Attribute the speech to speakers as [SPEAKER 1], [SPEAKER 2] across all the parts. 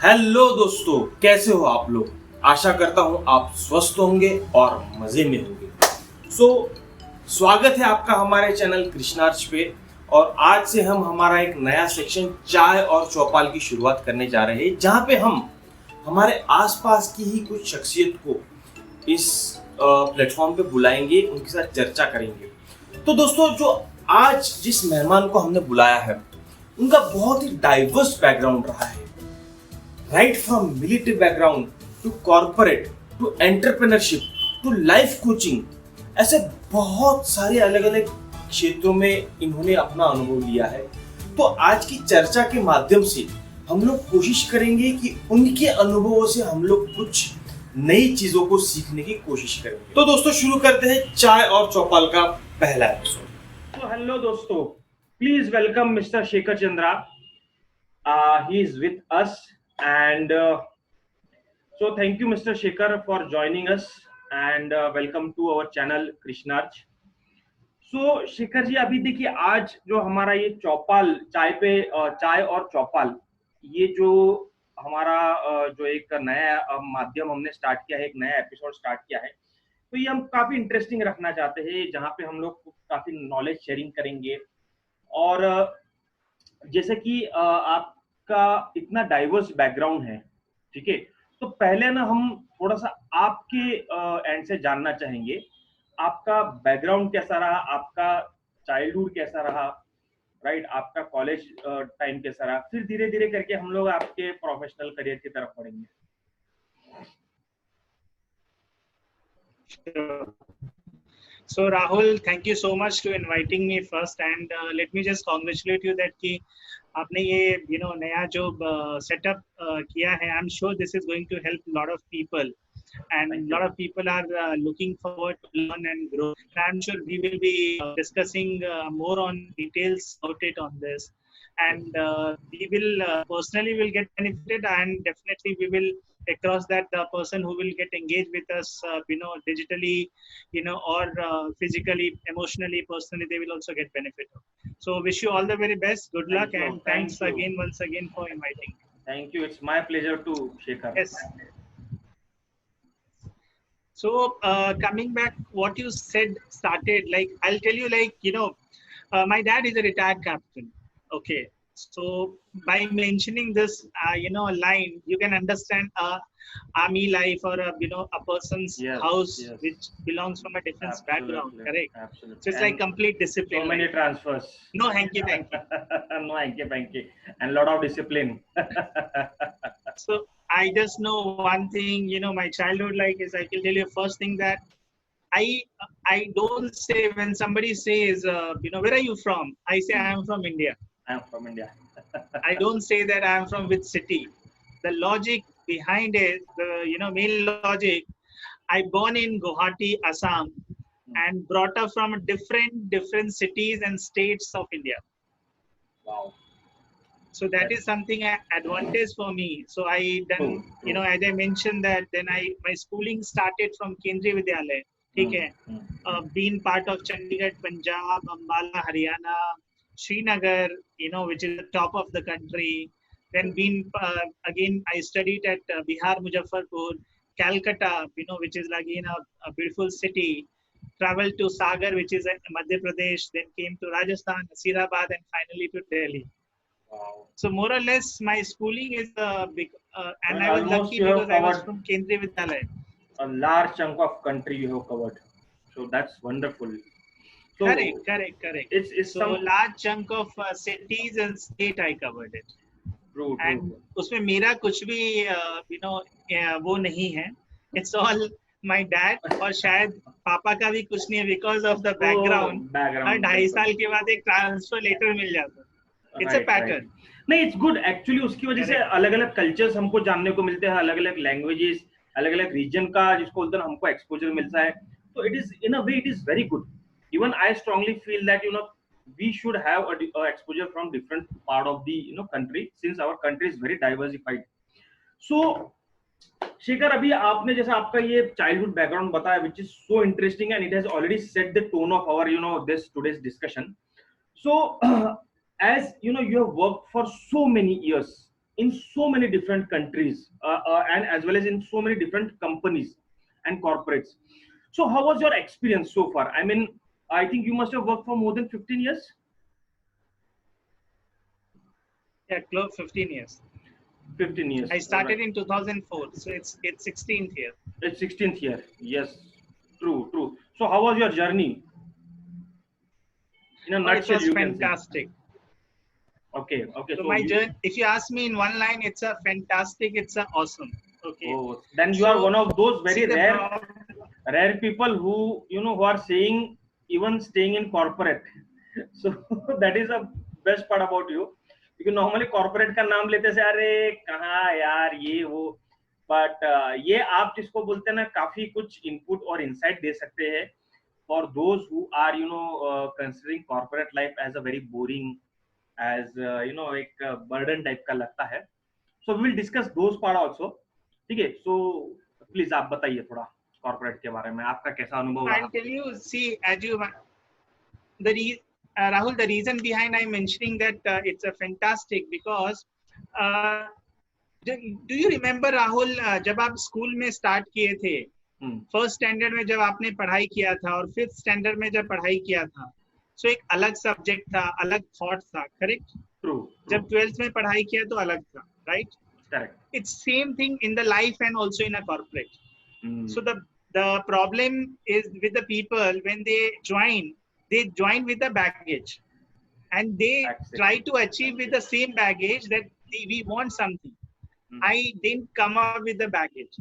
[SPEAKER 1] Hello दोस्तों, कैसे हो आप लोग। आशा करता हूं आप स्वस्थ होंगे और मजे में होंगे। सो स्वागत है आपका हमारे चैनल कृष्णार्च पे। और आज से हम हमारा एक नया सेक्शन चाय और चौपाल की शुरुआत करने जा रहे हैं, जहां पे हम हमारे आसपास की ही कुछ शख्सियत को इस प्लेटफॉर्म पे बुलाएंगे, उनके साथ चर्चा करेंगे। तो दोस्तों, जो आज जिस मेहमान को हमने बुलाया है, उनका बहुत ही डाइवर्स बैकग्राउंड रहा है। Right from military background to corporate to entrepreneurship to life coaching, ऐसे बहुत सारे अलग अलग क्षेत्रों में इन्होंने अपना अनुभव लिया है। तो आज की चर्चा के माध्यम से हम लोग कोशिश करेंगे कि उनके अनुभवों से हम लोग कुछ नई चीजों को सीखने की कोशिश करेंगे। तो दोस्तों, शुरू करते हैं चाय और चौपाल का पहला एपिसोड। तो हेलो दोस्तों, please welcome mister Shekhar Chandra. He is with us, and so thank you, Mr. Shekhar, for joining us, and welcome to our channel Krishnarch. So Shekhar ji, अभी देखिए, आज जो हमारा ये चौपाल चाय और चौपाल, ये जो हमारा जो एक नया माध्यम हमने स्टार्ट किया है, एक नया एपिसोड स्टार्ट किया है, तो ये हम काफी इंटरेस्टिंग रखना चाहते हैं, जहाँ पे हम लोग काफी नॉलेज शेयरिंग करेंगे। और जैसे कि आपका इतना डाइवर्स बैकग्राउंड है, ठीक है। तो पहले ना हम थोड़ा सा आपके एंड से जानना चाहेंगे, आपका बैकग्राउंड कैसा रहा, आपका चाइल्डहुड कैसा रहा, राइट, आपका कॉलेज टाइम कैसा रहा, फिर धीरे धीरे करके हम लोग आपके प्रोफेशनल करियर की तरफ बढ़ेंगे।
[SPEAKER 2] Sure. So Rahul, thank you so much to inviting me first, and let me just congratulate you that कि आपने ये नया जो setup किया है. I'm sure this is going to help a lot of people, and a lot of people are looking forward to learn and grow. And I'm sure we will be discussing more on details about it on this, and we will personally will get benefited, and definitely we will across that the person who will get engaged with us digitally, or physically, emotionally, personally, they will also get benefit. So wish you all the very best, good luck, and thanks again once again for inviting me.
[SPEAKER 1] Thank you, it's my pleasure to, Shekhar.
[SPEAKER 2] Yes. So coming back, what you said started, like, I'll tell you, like, my dad is a retired captain. Okay. So by mentioning this, line, you can understand army life, or a person's house which belongs from a different background. Correct.
[SPEAKER 1] Absolutely.
[SPEAKER 2] So it's like complete discipline.
[SPEAKER 1] So many transfers.
[SPEAKER 2] No, thank you.
[SPEAKER 1] No, thank you, and a lot of discipline.
[SPEAKER 2] So I just know one thing, my childhood, like, is I can tell you first thing that I don't say, when somebody says, where are you from? I say I am from India.
[SPEAKER 1] I am from India.
[SPEAKER 2] I don't say that I am from which city. The logic behind it, the main logic, I born in Guwahati, Assam, and brought up from different cities and states of India.
[SPEAKER 1] Wow.
[SPEAKER 2] So that is something advantage for me. So I then, as I mentioned that, then my schooling started from Kendriya Vidyalaya. Okay. Being part of Chandigarh, Punjab, Ambala, Haryana, Srinagar, which is the top of the country. Then being again, I studied at Bihar, Muzaffarpur, Calcutta, which is again a beautiful city. Traveled to Sagar, which is in Madhya Pradesh. Then came to Rajasthan, Nasirabad, and finally to Delhi.
[SPEAKER 1] Wow.
[SPEAKER 2] So more or less, my schooling is big, and I was lucky because I was from Kendriya Vidyalaya.
[SPEAKER 1] A large chunk of country you have covered, so that's wonderful. So
[SPEAKER 2] correct.
[SPEAKER 1] It's
[SPEAKER 2] so
[SPEAKER 1] some
[SPEAKER 2] large chunk of cities and state I covered it.
[SPEAKER 1] True.
[SPEAKER 2] And उसमें मेरा कुछ भी वो नहीं है. It's all my dad, और शायद पापा का भी कुछ नहीं है, because of the background. हर 2.5 साल के बाद एक ट्रांसफर लेटर मिल जाता है. It's a pattern.
[SPEAKER 1] नहीं, it's good actually. उसकी वजह से अलग अलग कल्चर्स हमको जानने को मिलते हैं, अलग अलग लैंग्वेजेस, अलग अलग रीजन का जिसको बोलते हैं हमको एक्सपोजर मिलता है. तो it is, in a way, it is very good. Even I strongly feel that we should have a exposure from different part of the country, since our country is very diversified. So Shekhar, अभी आपने जैसा आपका ये childhood background बताया, which is so interesting, and it has already set the tone of our this today's discussion. So as you have worked for so many years in so many different countries, and as well as in so many different companies and corporates. So how was your experience so far? I mean, I think you must have worked for more than 15 years.
[SPEAKER 2] Yeah, close 15 years.
[SPEAKER 1] 15 years.
[SPEAKER 2] I started
[SPEAKER 1] Right.
[SPEAKER 2] in 2004, so it's 16th year.
[SPEAKER 1] It's 16th year. Yes, true, true. So how was your journey? In a
[SPEAKER 2] Oh, it
[SPEAKER 1] nutshell,
[SPEAKER 2] was
[SPEAKER 1] you can say.
[SPEAKER 2] fantastic.
[SPEAKER 1] Okay, okay.
[SPEAKER 2] So
[SPEAKER 1] So
[SPEAKER 2] my
[SPEAKER 1] you,
[SPEAKER 2] journey, if you ask me in one line, it's a fantastic, it's a awesome. Okay.
[SPEAKER 1] oh, then you are
[SPEAKER 2] So
[SPEAKER 1] one of those
[SPEAKER 2] see
[SPEAKER 1] very
[SPEAKER 2] the
[SPEAKER 1] rare people who, you know, who are saying even staying in corporate. So that is the best part about you. Because normally corporate का नाम लेते से अरे कहाँ यार ये वो, but ये आप जिसको बोलते हैं ना, काफी कुछ input और insight दे सकते हैं for those who are, you know, considering corporate life as a very boring, as you know, एक burden type का लगता है. So we will discuss those part also. ठीक है. So please आप बताइए थोड़ा कॉर्पोरेट के बारे में, आपका कैसा अनुभव
[SPEAKER 2] I'll
[SPEAKER 1] रहा?
[SPEAKER 2] tell you, see, as you, Rahul, the reason behind I'm mentioning that it's a fantastic because uh, do you remember Rahul, जब आप स्कूल में स्टार्ट किए थे, फर्स्ट स्टैंडर्ड में जब आपने पढ़ाई किया था और फिफ्थ स्टैंडर्ड में जब पढ़ाई किया था, सो एक अलग सब्जेक्ट था, अलग थॉट था, करेक्ट?
[SPEAKER 1] ट्रू.
[SPEAKER 2] जब 12th में पढ़ाई किया तो अलग था, right?
[SPEAKER 1] Correct.
[SPEAKER 2] It's same thing in the life and also in a corporate. So the problem is with the people when they join with a baggage and they try to achieve with the same baggage that we want something. I didn't come up with the baggage.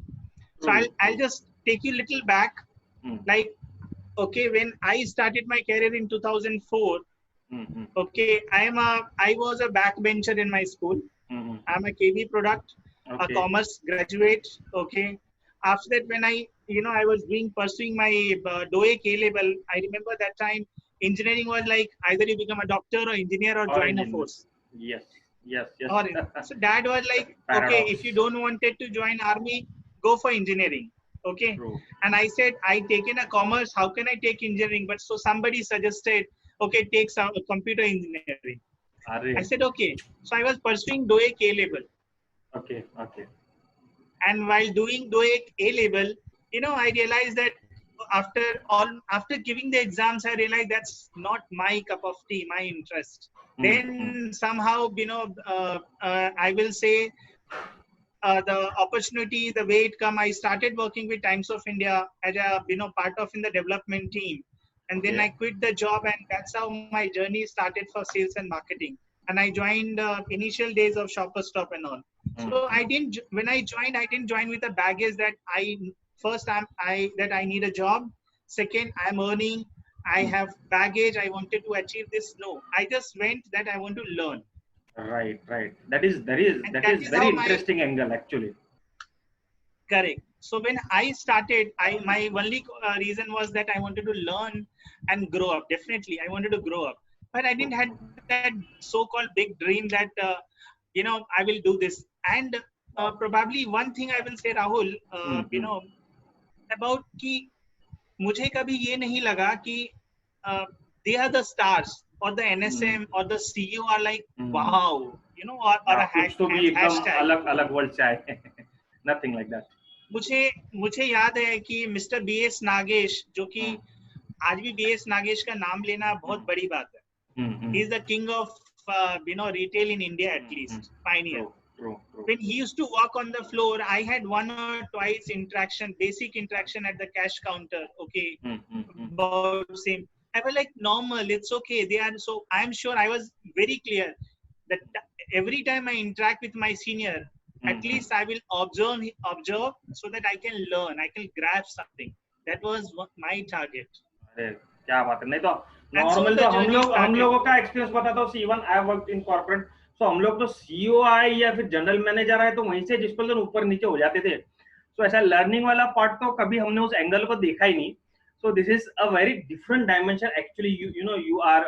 [SPEAKER 2] So I'll just take you a little back. Like, okay, when I started my career in 2004, okay, I was a backbencher in my school. I'm a KV product, a commerce graduate. Okay. After that, when I was pursuing my DOE K level, I remember that time engineering was like either you become a doctor or engineer or join a force.
[SPEAKER 1] Yes.
[SPEAKER 2] Or, so dad was like, okay, if you don't wanted to join army, go for engineering. Okay.
[SPEAKER 1] True.
[SPEAKER 2] And I said, I taken a commerce, how can I take engineering? But so somebody suggested, okay, take some computer engineering. I said, okay. So I was pursuing DOE K level.
[SPEAKER 1] Okay.
[SPEAKER 2] And while doing DOE A level, I realized that after giving the exams, I realized that's not my cup of tea, my interest. Then somehow, I will say the opportunity, the way it come, I started working with Times of India as a part of in the development team, and then I quit the job, and that's how my journey started for sales and marketing. And I joined initial days of Shopper Stop and all. So when I joined, I didn't join with a baggage that I need a job. Second, I'm earning, I have baggage, I wanted to achieve this. No, I just went that I want to learn.
[SPEAKER 1] Right. That is very interesting angle actually.
[SPEAKER 2] Correct. So when I started, my only reason was that I wanted to learn and grow up. Definitely, I wanted to grow up, but I didn't have that so-called big dream that I will do this. And probably one thing I will say, Rahul, about कि मुझे कभी ये नहीं लगा कि they are the stars or the NSM or the CEO are like wow, or a hashtag.
[SPEAKER 1] अलग world चाहे. Nothing like that.
[SPEAKER 2] मुझे याद है कि मिस्टर BS नागेश, जो कि आज भी BS नागेश का नाम लेना बहुत बड़ी बात है. He is the king of retail in India, at least pioneer.
[SPEAKER 1] True.
[SPEAKER 2] When he used to walk on the floor, I had one or twice basic interaction at the cash counter. Okay, about same. I was like normal. It's okay. So I'm sure I was very clear that every time I interact with my senior, at least I will observe so that I can learn, I can grasp something. That was my target.
[SPEAKER 1] अरे क्या बात है. नहीं तो normal तो हम लोगों का एक्सपीरियंस बताता हूँ. Even I work in corporate, तो हम लोग तो सीईओ आए या फिर जनरल मैनेजर आए तो वहीं से जिसको ऊपर नीचे हो जाते थे. सो ऐसा लर्निंग वाला पार्ट तो कभी हमने उस एंगल को देखा ही नहीं. सो this is a very different dimension actually you are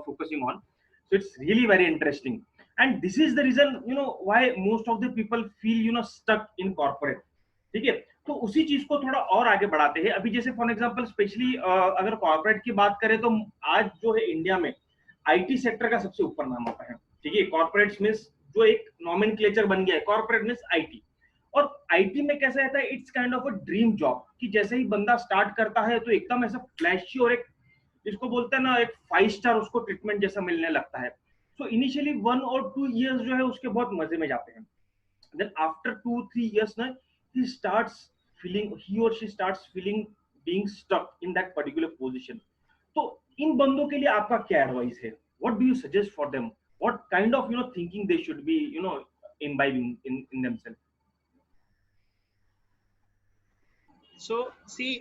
[SPEAKER 1] focusing on. So it's really very interesting, and this is the reason why most of the people feel stuck in corporate. ठीक है. तो उसी चीज को थोड़ा और आगे बढ़ाते हैं. अभी जैसे फॉर एग्जांपल स्पेशली अगर कॉर्पोरेट की बात करें तो आज जो है इंडिया में आईटी सेक्टर का सबसे ऊपर नाम आता है. ठीक है. कॉर्पोरेट्स मींस जो एक नॉमेनक्लेचर बन गया है, कॉर्पोरेट मींस आईटी। और आईटी में कैसा रहता है, it's kind of a dream job, कि जैसे ही बंदा स्टार्ट करता है तो एकदम ऐसा फ्लैशी और एक, जिसको बोलते हैं ना, एक 5 स्टार उसको ट्रीटमेंट जैसा मिलने लगता है। सो इनिशियली 1 और 2 इयर्स जो है उसके बहुत मजे में जाते हैं। देन आफ्टर 2-3 इयर्स ना, he starts he or she starts feeling being stuck in that particular position. तो इन बंदों के लिए आपका क्या एडवाइस है? What do you suggest for them? What kind of thinking they should be imbibing in themselves?
[SPEAKER 2] So see,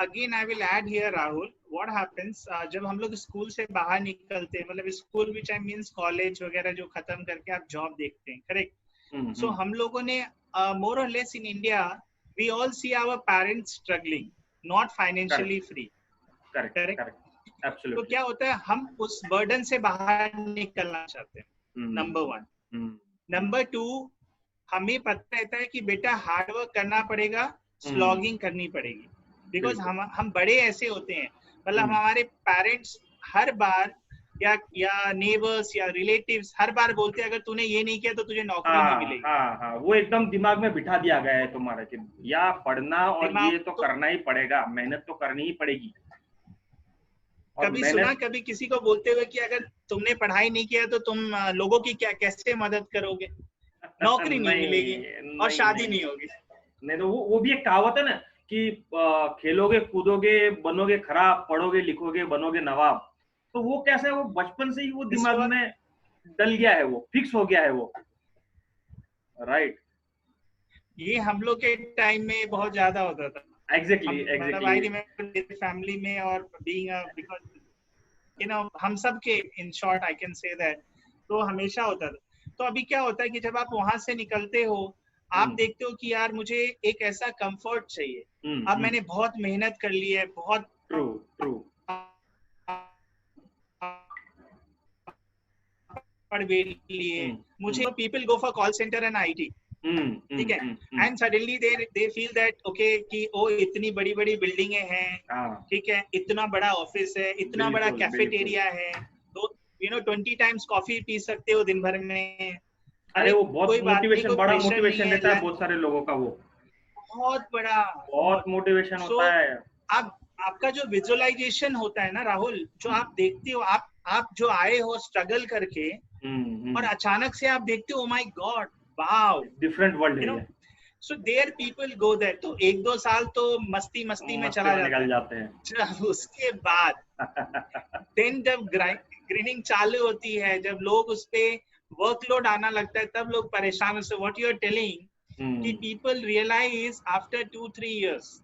[SPEAKER 2] again I will add here, Rahul. What happens जब हम लोग स्कूल से बाहर निकलते हैं, मतलब school which I means college वगैरह जो खत्म करके आप जॉब देखते हैं, करेक्ट? So हम लोगों ने more or less in India we all see our parents struggling, not financially free.
[SPEAKER 1] Correct.
[SPEAKER 2] तो
[SPEAKER 1] Absolutely.
[SPEAKER 2] क्या होता है, हम उस बर्डन से बाहर निकलना चाहते हैं, नंबर 1। नंबर 2, हमें पता रहता है कि बेटा हार्ड वर्क करना पड़ेगा, स्लॉगिंग करनी पड़ेगी, बिकॉज हम बड़े ऐसे होते हैं, मतलब हमारे पेरेंट्स हर बार या नेबर्स या रिलेटिव्स हर बार बोलते हैं अगर तूने ये नहीं किया तो तुझे नौकरी नहीं मिलेगी।
[SPEAKER 1] हाँ, वो एकदम दिमाग में बिठा दिया गया है तुम्हारे कि या पढ़ना और ये तो करना ही पड़ेगा, मेहनत तो करनी ही पड़ेगी।
[SPEAKER 2] कभी सुना कभी किसी को बोलते हुए कि अगर तुमने पढ़ाई नहीं किया तो तुम लोगों की कैसे मदद करोगे? नौकरी नहीं मिलेगी और शादी नहीं होगी।
[SPEAKER 1] नहीं तो वो भी एक कहावत है ना कि खेलोगे कूदोगे बनोगे खराब, पढ़ोगे लिखोगे बनोगे नवाब। तो वो कैसा है, वो बचपन से ही वो दिमाग में डल गया है, वो फिक्स हो गया है वो, राइट।
[SPEAKER 2] ये हम लोग के टाइम में बहुत ज्यादा होता था।
[SPEAKER 1] एग्जैक्टली
[SPEAKER 2] आई रिमेंबर फैमिली में, और बीइंग बिकॉज़ हम सब के, in short I can say that, तो हमेशा होता था। तो अभी क्या होता है कि जब आप वहां से निकलते हो, आप देखते हो कि यार मुझे एक ऐसा कंफर्ट चाहिए। अब मैंने बहुत मेहनत कर ली है, बहुत
[SPEAKER 1] ट्रू
[SPEAKER 2] पढ़ भी लिए, मुझे people go for call centre and IT, ठीक है, and suddenly they feel that okay कि ओ इतनी बड़ी बड़ी बिल्डिंगें हैं, ठीक है, इतना बड़ा ऑफिस है, इतना बड़ा कैफेटेरिया है, तो 20 टाइम्स कॉफी पी सकते हो दिन भर में।
[SPEAKER 1] अरे वो बहुत मोटिवेशन, बड़ा मोटिवेशन देता है बहुत सारे लोगों का, वो बहुत मोटिवेशन होता है।
[SPEAKER 2] अब आपका जो विजुअलाइजेशन होता है ना राहुल, जो आप देखते हो, आप जो आए हो स्ट्रगल करके, और अचानक से आप देखते हो, oh my God, wow,
[SPEAKER 1] different world है।
[SPEAKER 2] So there people go there, तो 1-2 साल तो मस्ती में चला
[SPEAKER 1] जाते हैं।
[SPEAKER 2] उसके बाद देन जब ग्रीनिंग चालू होती है, जब लोग उस पे वर्कलोड आना लगता है, तब लोग परेशान होते हैं। व्हाट यू आर टेलिंग कि पीपल रियलाइज आफ्टर 2-3 इयर्स,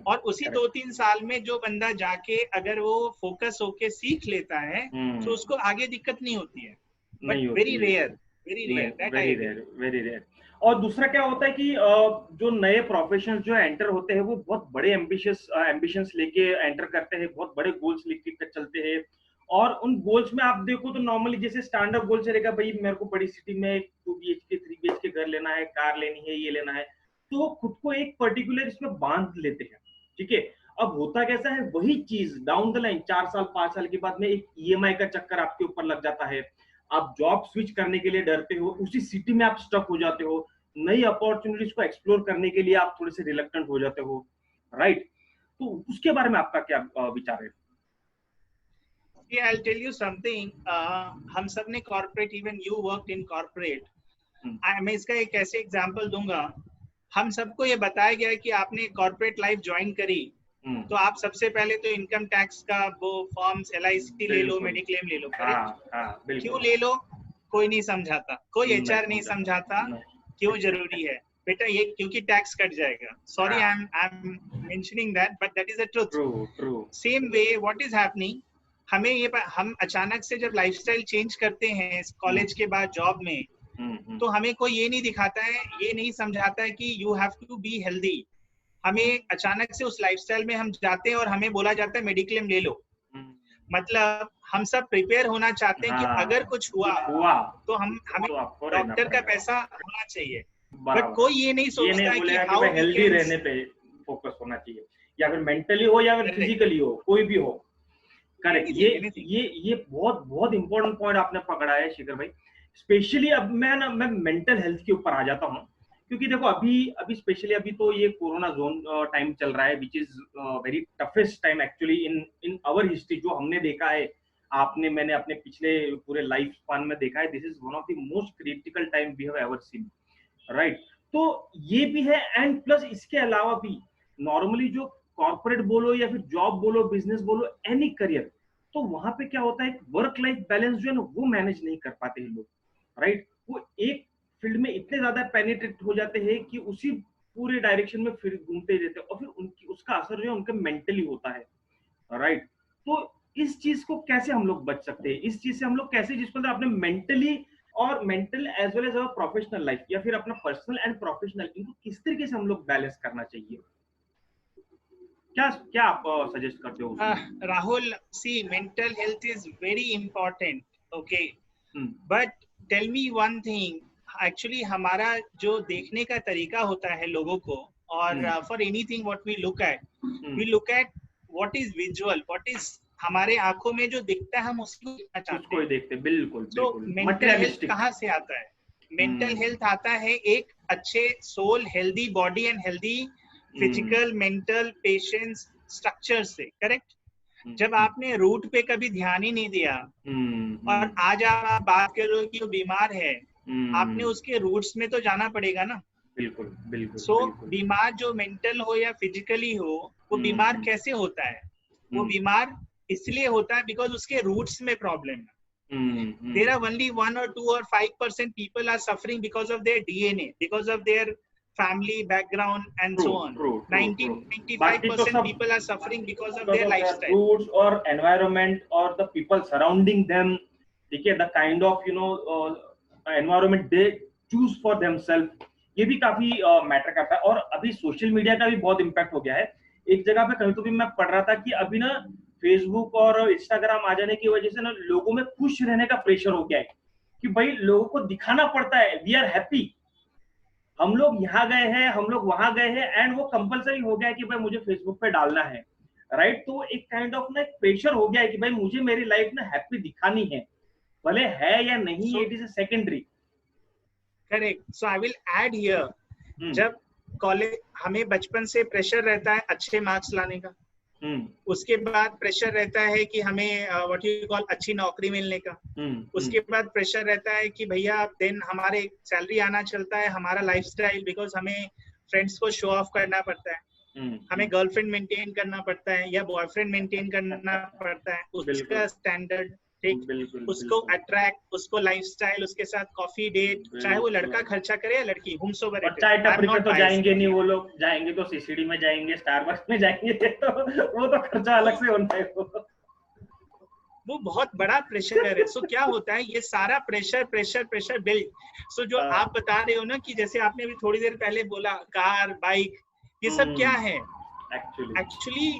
[SPEAKER 2] और उसी 2-3 साल में जो बंदा जाके अगर वो फोकस होके सीख लेता है, तो उसको आगे दिक्कत नहीं होती है। But very rare.
[SPEAKER 1] और दूसरा क्या होता है कि जो नए प्रोफेशनल जो एंटर होते हैं, वो बहुत बड़े एम्बिशंस लेके एंटर करते हैं, बहुत बड़े गोल्स लेके चलते हैं। और उन गोल्स में आप देखो तो नॉर्मली जैसे स्टैंडर्ड गोल चलेगा, भाई मेरे को बड़ी सिटी में 2 BHK 3 BHK घर लेना है, कार लेनी है, ये लेना है, तो खुद को एक पर्टिकुलर इसमें बांध लेते हैं, ठीक है। अब होता कैसा है, वही चीज डाउन द लाइन 4 साल 5 साल के बाद में एक EMI का चक्कर आपके ऊपर लग जाता है, आप जॉब स्विच करने के लिए डरते हो, उसी सिटी में आप स्टक हो जाते हो, नई अपॉर्चुनिटीज को एक्सप्लोर करने के लिए आप थोड़े से रिलक्टेंट हो जाते हो, राइट। तो उसके बारे में आपका क्या विचार है?
[SPEAKER 2] Yeah, I'll tell you something. हम सब ने corporate, even you worked in corporate, मैं इसका एक ऐसे एग्जांपल दूंगा। हम सबको ये बताया गया है कि आपने कॉर्पोरेट लाइफ ज्वाइन करी, तो आप सबसे पहले तो इनकम टैक्स का वो फॉर्म्स, LIC ले लो, मेडिक्लेम ले लो, क्यों ले लो? कोई नहीं समझाता, कोई HR नहीं समझाता क्यों जरूरी है बेटा, ये क्योंकि टैक्स कट जाएगा। Sorry, I am mentioning that, but that is the truth. Same way what is happening, हम अचानक से जब लाइफस्टाइल चेंज करते हैं कॉलेज के बाद जॉब में, तो हमें कोई ये नहीं दिखाता है, ये नहीं समझाता है कि you have to be healthy. हमें अचानक से उस लाइफस्टाइल में हम जाते हैं और हमें बोला जाता है मेडिक्लेम ले लो। मतलब हम सब प्रिपेयर होना चाहते हैं कि अगर कुछ हुआ तो हमें डॉक्टर का पैसा होना चाहिए, बट कोई ये नहीं सोचता है कि हाउ
[SPEAKER 1] हेल्दी रहने पे फोकस होना चाहिए, या फिर मेंटली हो या फिर फिजिकली हो, कोई भी हो। करेक्ट, ये बहुत बहुत इंपॉर्टेंट पॉइंट आपने पकड़ा है शिखर भाई, स्पेशली अब मैं मेंटल हेल्थ के ऊपर आ जाता हूँ, क्योंकि देखो अभी अभी स्पेशली अभी तो ये कोरोना जोन टाइम चल रहा है, which is very toughest time actually in in our history, जो हमने देखा है, आपने मैंने अपने पिछले पूरे लाइफ स्पान में देखा है। This is one of the most critical time we have ever seen, right. तो ये भी है, एंड प्लस इसके अलावा भी नॉर्मली जो कॉर्पोरेट बोलो या फिर जॉब बोलो, बिजनेस बोलो, एनी करियर, तो वहां पे क्या होता है, वर्क लाइफ बैलेंस जो है ना वो मैनेज नहीं कर पाते हैं लोग, राइट। वो एक फील्ड में इतने ज्यादा पेनिट्रेट हो जाते हैं कि उसी पूरे डायरेक्शन में फिर घूमते रहते हैं, और फिर उनकी उसका असर जो है उनके मेंटली होता है, राइट। तो इस चीज को कैसे हम लोग बच सकते हैं, इस चीज से हम लोग कैसे, जिसको मतलब अपने मेंटली और mental as well as our professional life, या फिर अपना पर्सनल एंड प्रोफेशनल, इनको किस तरीके से हम लोग बैलेंस करना चाहिए, क्या क्या आप सजेस्ट करते हो उसमें?
[SPEAKER 2] Rahul, see, mental health is very important. Okay,
[SPEAKER 1] hmm,
[SPEAKER 2] but tell me one thing. Actually, हमारा जो देखने का तरीका होता है लोगों को, और for anything what we look at what is visual, what is हमारे आंखों में जो दिखता है हम उसको देखना चाहते
[SPEAKER 1] उसको ही
[SPEAKER 2] हैं.
[SPEAKER 1] देखते हैं, बिल्कुल
[SPEAKER 2] तो
[SPEAKER 1] बिल्कुल,
[SPEAKER 2] मेंटल हेल्थ
[SPEAKER 1] मटेरियलिस्टिक।
[SPEAKER 2] कहाँ से आता है? मेंटल हेल्थ आता है एक अच्छे soul, healthy body and healthy physical, mental, patience, structure से. करेक्ट. जब आपने रूट पे कभी ध्यान ही नहीं दिया और आज आप बात कर रहे हो कि वो बीमार है, आपने उसके रूट्स में तो जाना पड़ेगा ना.
[SPEAKER 1] बिल्कुल बिल्कुल
[SPEAKER 2] सो
[SPEAKER 1] बिल्कुल।
[SPEAKER 2] बीमार जो मेंटल हो या फिजिकली हो, वो बीमार कैसे होता है? वो बीमार इसलिए होता है बिकॉज उसके रूट्स में प्रॉब्लम है. There are only 1 or 2 or 5% people are suffering because of their DNA, because of their family background and so on. 95% people are suffering because of their lifestyle,
[SPEAKER 1] roots or environment or the people surrounding them. ठीक है, the kind of environment they choose for themselves, ये भी काफी matter करता है। और अभी social media का भी बहुत इम्पैक्ट हो गया है। एक जगह पे कहीं तो भी मैं पढ़ रहा था कि अभी ना फेसबुक और इंस्टाग्राम आ जाने की वजह से ना लोगों में खुश रहने का प्रेशर हो गया है, कि भाई लोगों को दिखाना पड़ता है वी आर हैप्पी, हम लोग यहाँ गए हैं, हम लोग वहां गए हैं, एंड वो कंपलसरी हो गया है कि भाई मुझे फेसबुक पे डालना है, राइट। तो एक काइंड ऑफ ना एक प्रेशर हो गया है कि भाई मुझे मेरी लाइफ ना हैप्पी दिखानी है, भले है या नहीं, it is a secondary.
[SPEAKER 2] Correct. So I will add here, जब कॉलेज हमें बचपन से प्रेशर रहता है अच्छे मार्क्स लाने का, उसके बाद प्रेशर रहता है कि हमें व्हाट यू कॉल अच्छी नौकरी मिलने का, उसके बाद प्रेशर रहता है कि भैया देन हमारे सैलरी आना चलता है, हमारा लाइफस्टाइल, बिकॉज हमें फ्रेंड्स को शो ऑफ करना पड़ता है, हमें गर्लफ्रेंड मेंटेन करना पड़ता है या बॉयफ्रेंड मेंटेन करना पड़ता है, उसका स्टैंडर्ड, ठीक, उसको अट्रैक्ट, उसको लाइफस्टाइल, उसके साथ कॉफी डेट, चाहे वो लड़का खर्चा करे या लड़की, whomsoever it is.
[SPEAKER 1] चाय टपरी पे तो जाएंगे नहीं वो लोग, जाएंगे तो सीसीडी में जाएंगे, स्टारबक्स में जाएंगे, तो वो तो खर्चा अलग से होना है,
[SPEAKER 2] वो बहुत बड़ा प्रेशर है. सो क्या होता है, ये सारा प्रेशर प्रेशर प्रेशर बिल्ड. सो जो आप बता रहे हो ना कि जैसे आपने भी थोड़ी देर पहले बोला कार, बाइक, ये सब क्या है एक्चुअली?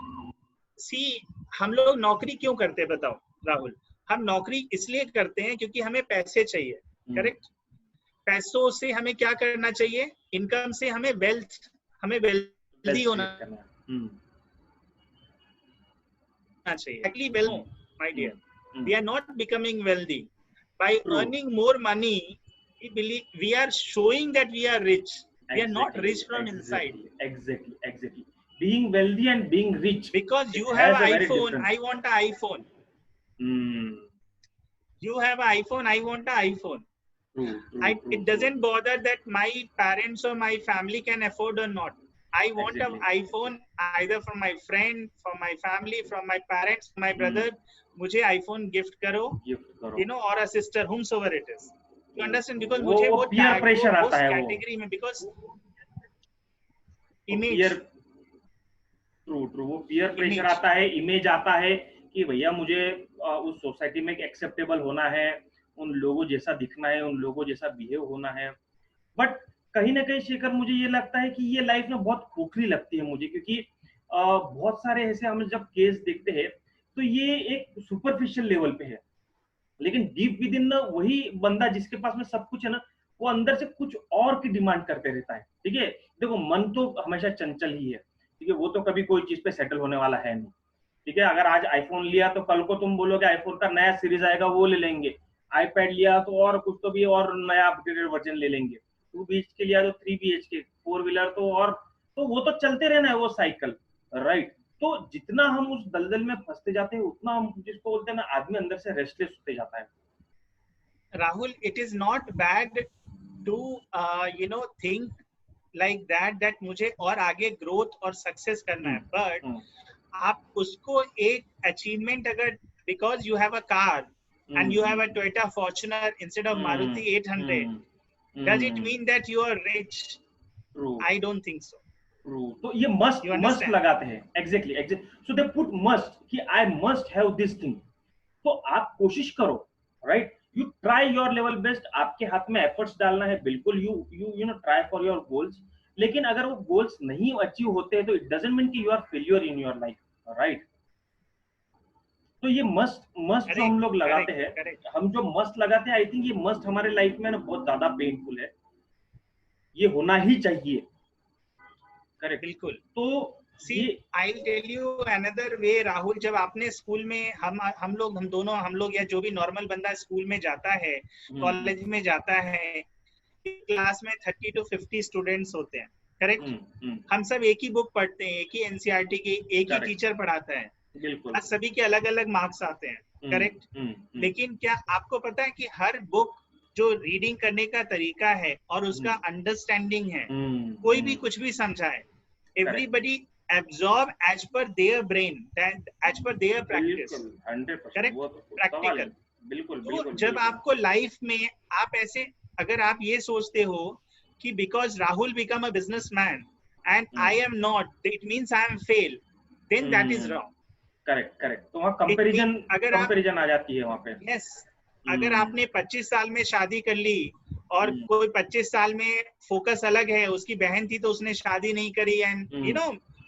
[SPEAKER 2] सी, हम लोग नौकरी क्यों करते हैं बताओ राहुल? हम नौकरी इसलिए करते हैं क्योंकि हमें पैसे चाहिए. करेक्ट. पैसों से हमें क्या करना चाहिए? इनकम से हमें वेल्थ, हमें वेल्दी होना चाहिए. Exactly, well, my dear, we are not becoming wealthy by earning more money. We are showing that we are rich. We are not rich from inside.
[SPEAKER 1] Exactly. Being wealthy and being rich.
[SPEAKER 2] Because you have an iPhone, I want an iPhone. You have an iPhone, I want an iPhone. It doesn't bother that my parents or my family can afford or not. I want an iPhone either from my friend, from my family, from my parents, my brother. मुझे iPhone gift करो, you know, or a sister, whomsoever it is. You understand? Because मुझे वो
[SPEAKER 1] peer pressure आता है, वो
[SPEAKER 2] category में, because image.
[SPEAKER 1] True वो peer pressure आता है, इमेज आता है कि भैया मुझे उस सोसाइटी में एक्सेप्टेबल होना है, उन लोगों जैसा दिखना है, उन लोगों जैसा बिहेव होना है। बट कहीं ना कहीं शेखर मुझे ये लगता है कि ये लाइफ में बहुत खोखली लगती है मुझे, क्योंकि बहुत सारे ऐसे हम जब केस देखते हैं तो ये एक सुपरफिशियल लेवल पे है, लेकिन डीप विद इन वही बंदा जिसके पास में सब कुछ है ना, वो अंदर से कुछ और की डिमांड करते रहता है। ठीक है, देखो मन तो हमेशा चंचल ही है, ठीक है, वो तो कभी कोई चीज पे सेटल होने वाला है नहीं। ठीक है, अगर आज आईफोन लिया तो कल को तुम बोलोगे आईफोन का नया सीरीज आएगा वो ले लेंगे, आईपैड लिया तो और कुछ तो भी और नया अपग्रेडेड वर्जन ले लेंगे, 2 BHK लिया तो 3 BHK, 4 व्हीलर तो और, तो वो तो चलते रहना है वो साइकिल, राइट। तो जितना हम उस दलदल में फंसते जाते हैं उतना हम, जिसको बोलते हैं ना, आदमी अंदर से रेस्टलेस होते जाता है।
[SPEAKER 2] Rahul, it is not bad to think like that मुझे और आगे ग्रोथ और सक्सेस करना है, बट आप उसको एक अचीवमेंट अगर, because you have a car and you have a Toyota Fortuner instead of Maruti 800, does it mean that you are rich?
[SPEAKER 1] True.
[SPEAKER 2] I don't think so.
[SPEAKER 1] True. तो ये must लगाते हैं, exactly, so they put must कि I must have this thing. तो आप कोशिश करो, right, you try your level best, आपके हाथ में एफर्ट्स डालना है, बिल्कुल, you you you know try for your goals. लेकिन अगर वो गोल्स नहीं अचीव होते हैं तो इट डजंट मीन कि you are failure in your life, right. तो ये मस्ट जो हम लोग लगाते हैं, हम जो मस्ट लगाते हैं, आई थिंक ये मस्ट हमारे लाइफ में ना बहुत ज्यादा पेनफुल है, ये होना ही चाहिए, करेक्ट,
[SPEAKER 2] बिल्कुल।
[SPEAKER 1] तो
[SPEAKER 2] See, I'll tell you another way, Rahul, जब आपने स्कूल में हम लोग या जो भी नॉर्मल बंदा स्कूल में जाता है, कॉलेज में जाता है, क्लास में 30 to 50 स्टूडेंट्स होते हैं, करेक्ट। हम सब एक ही बुक पढ़ते हैं, एक ही एनसीईआरटी की, एक ही टीचर पढ़ाता है,
[SPEAKER 1] बिल्कुल,
[SPEAKER 2] सभी के अलग अलग मार्क्स आते हैं, करेक्ट। लेकिन क्या आपको पता है कि हर बुक जो रीडिंग करने का तरीका है और उसका अंडरस्टैंडिंग है, कोई भी कुछ भी समझाए, everybody absorb as per their brain, as per their practice,
[SPEAKER 1] 100%,
[SPEAKER 2] correct, practical,
[SPEAKER 1] बिल्कुल।
[SPEAKER 2] तो जब आपको लाइफ में आप ऐसे, अगर आप ये सोचते हो कि because Rahul become a businessman and I am not, it means I am fail, then that is wrong,
[SPEAKER 1] correct. तो वहाँ कंपैरिजन आ जाती है वहाँ पे।
[SPEAKER 2] yes, अगर आपने 25 साल में शादी कर ली और कोई 25 साल में फोकस अलग है, उसकी बहन थी तो उसने शादी नहीं करी, एंड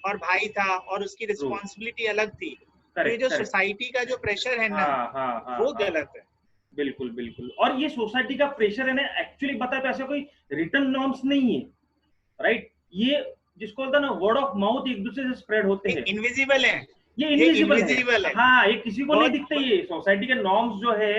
[SPEAKER 2] और भाई था और उसकी रिस्पॉन्सिबिलिटी अलग थी, तो ये जो सोसाइटी का जो प्रेशर है ना, वो गलत है।
[SPEAKER 1] बिल्कुल। और ये सोसाइटी का प्रेशर है ना, एक्चुअली बताए तो ऐसा कोई रिटन नॉर्म्स नहीं है, राइट। ये जिसको बोलता है ना, वर्ड ऑफ माउथ एक दूसरे से स्प्रेड होते हैं,
[SPEAKER 2] इनविजिबल है,
[SPEAKER 1] ये इनविजिबल है। हाँ, ये किसी को नहीं दिखते, ये सोसाइटी के नॉर्म्स जो है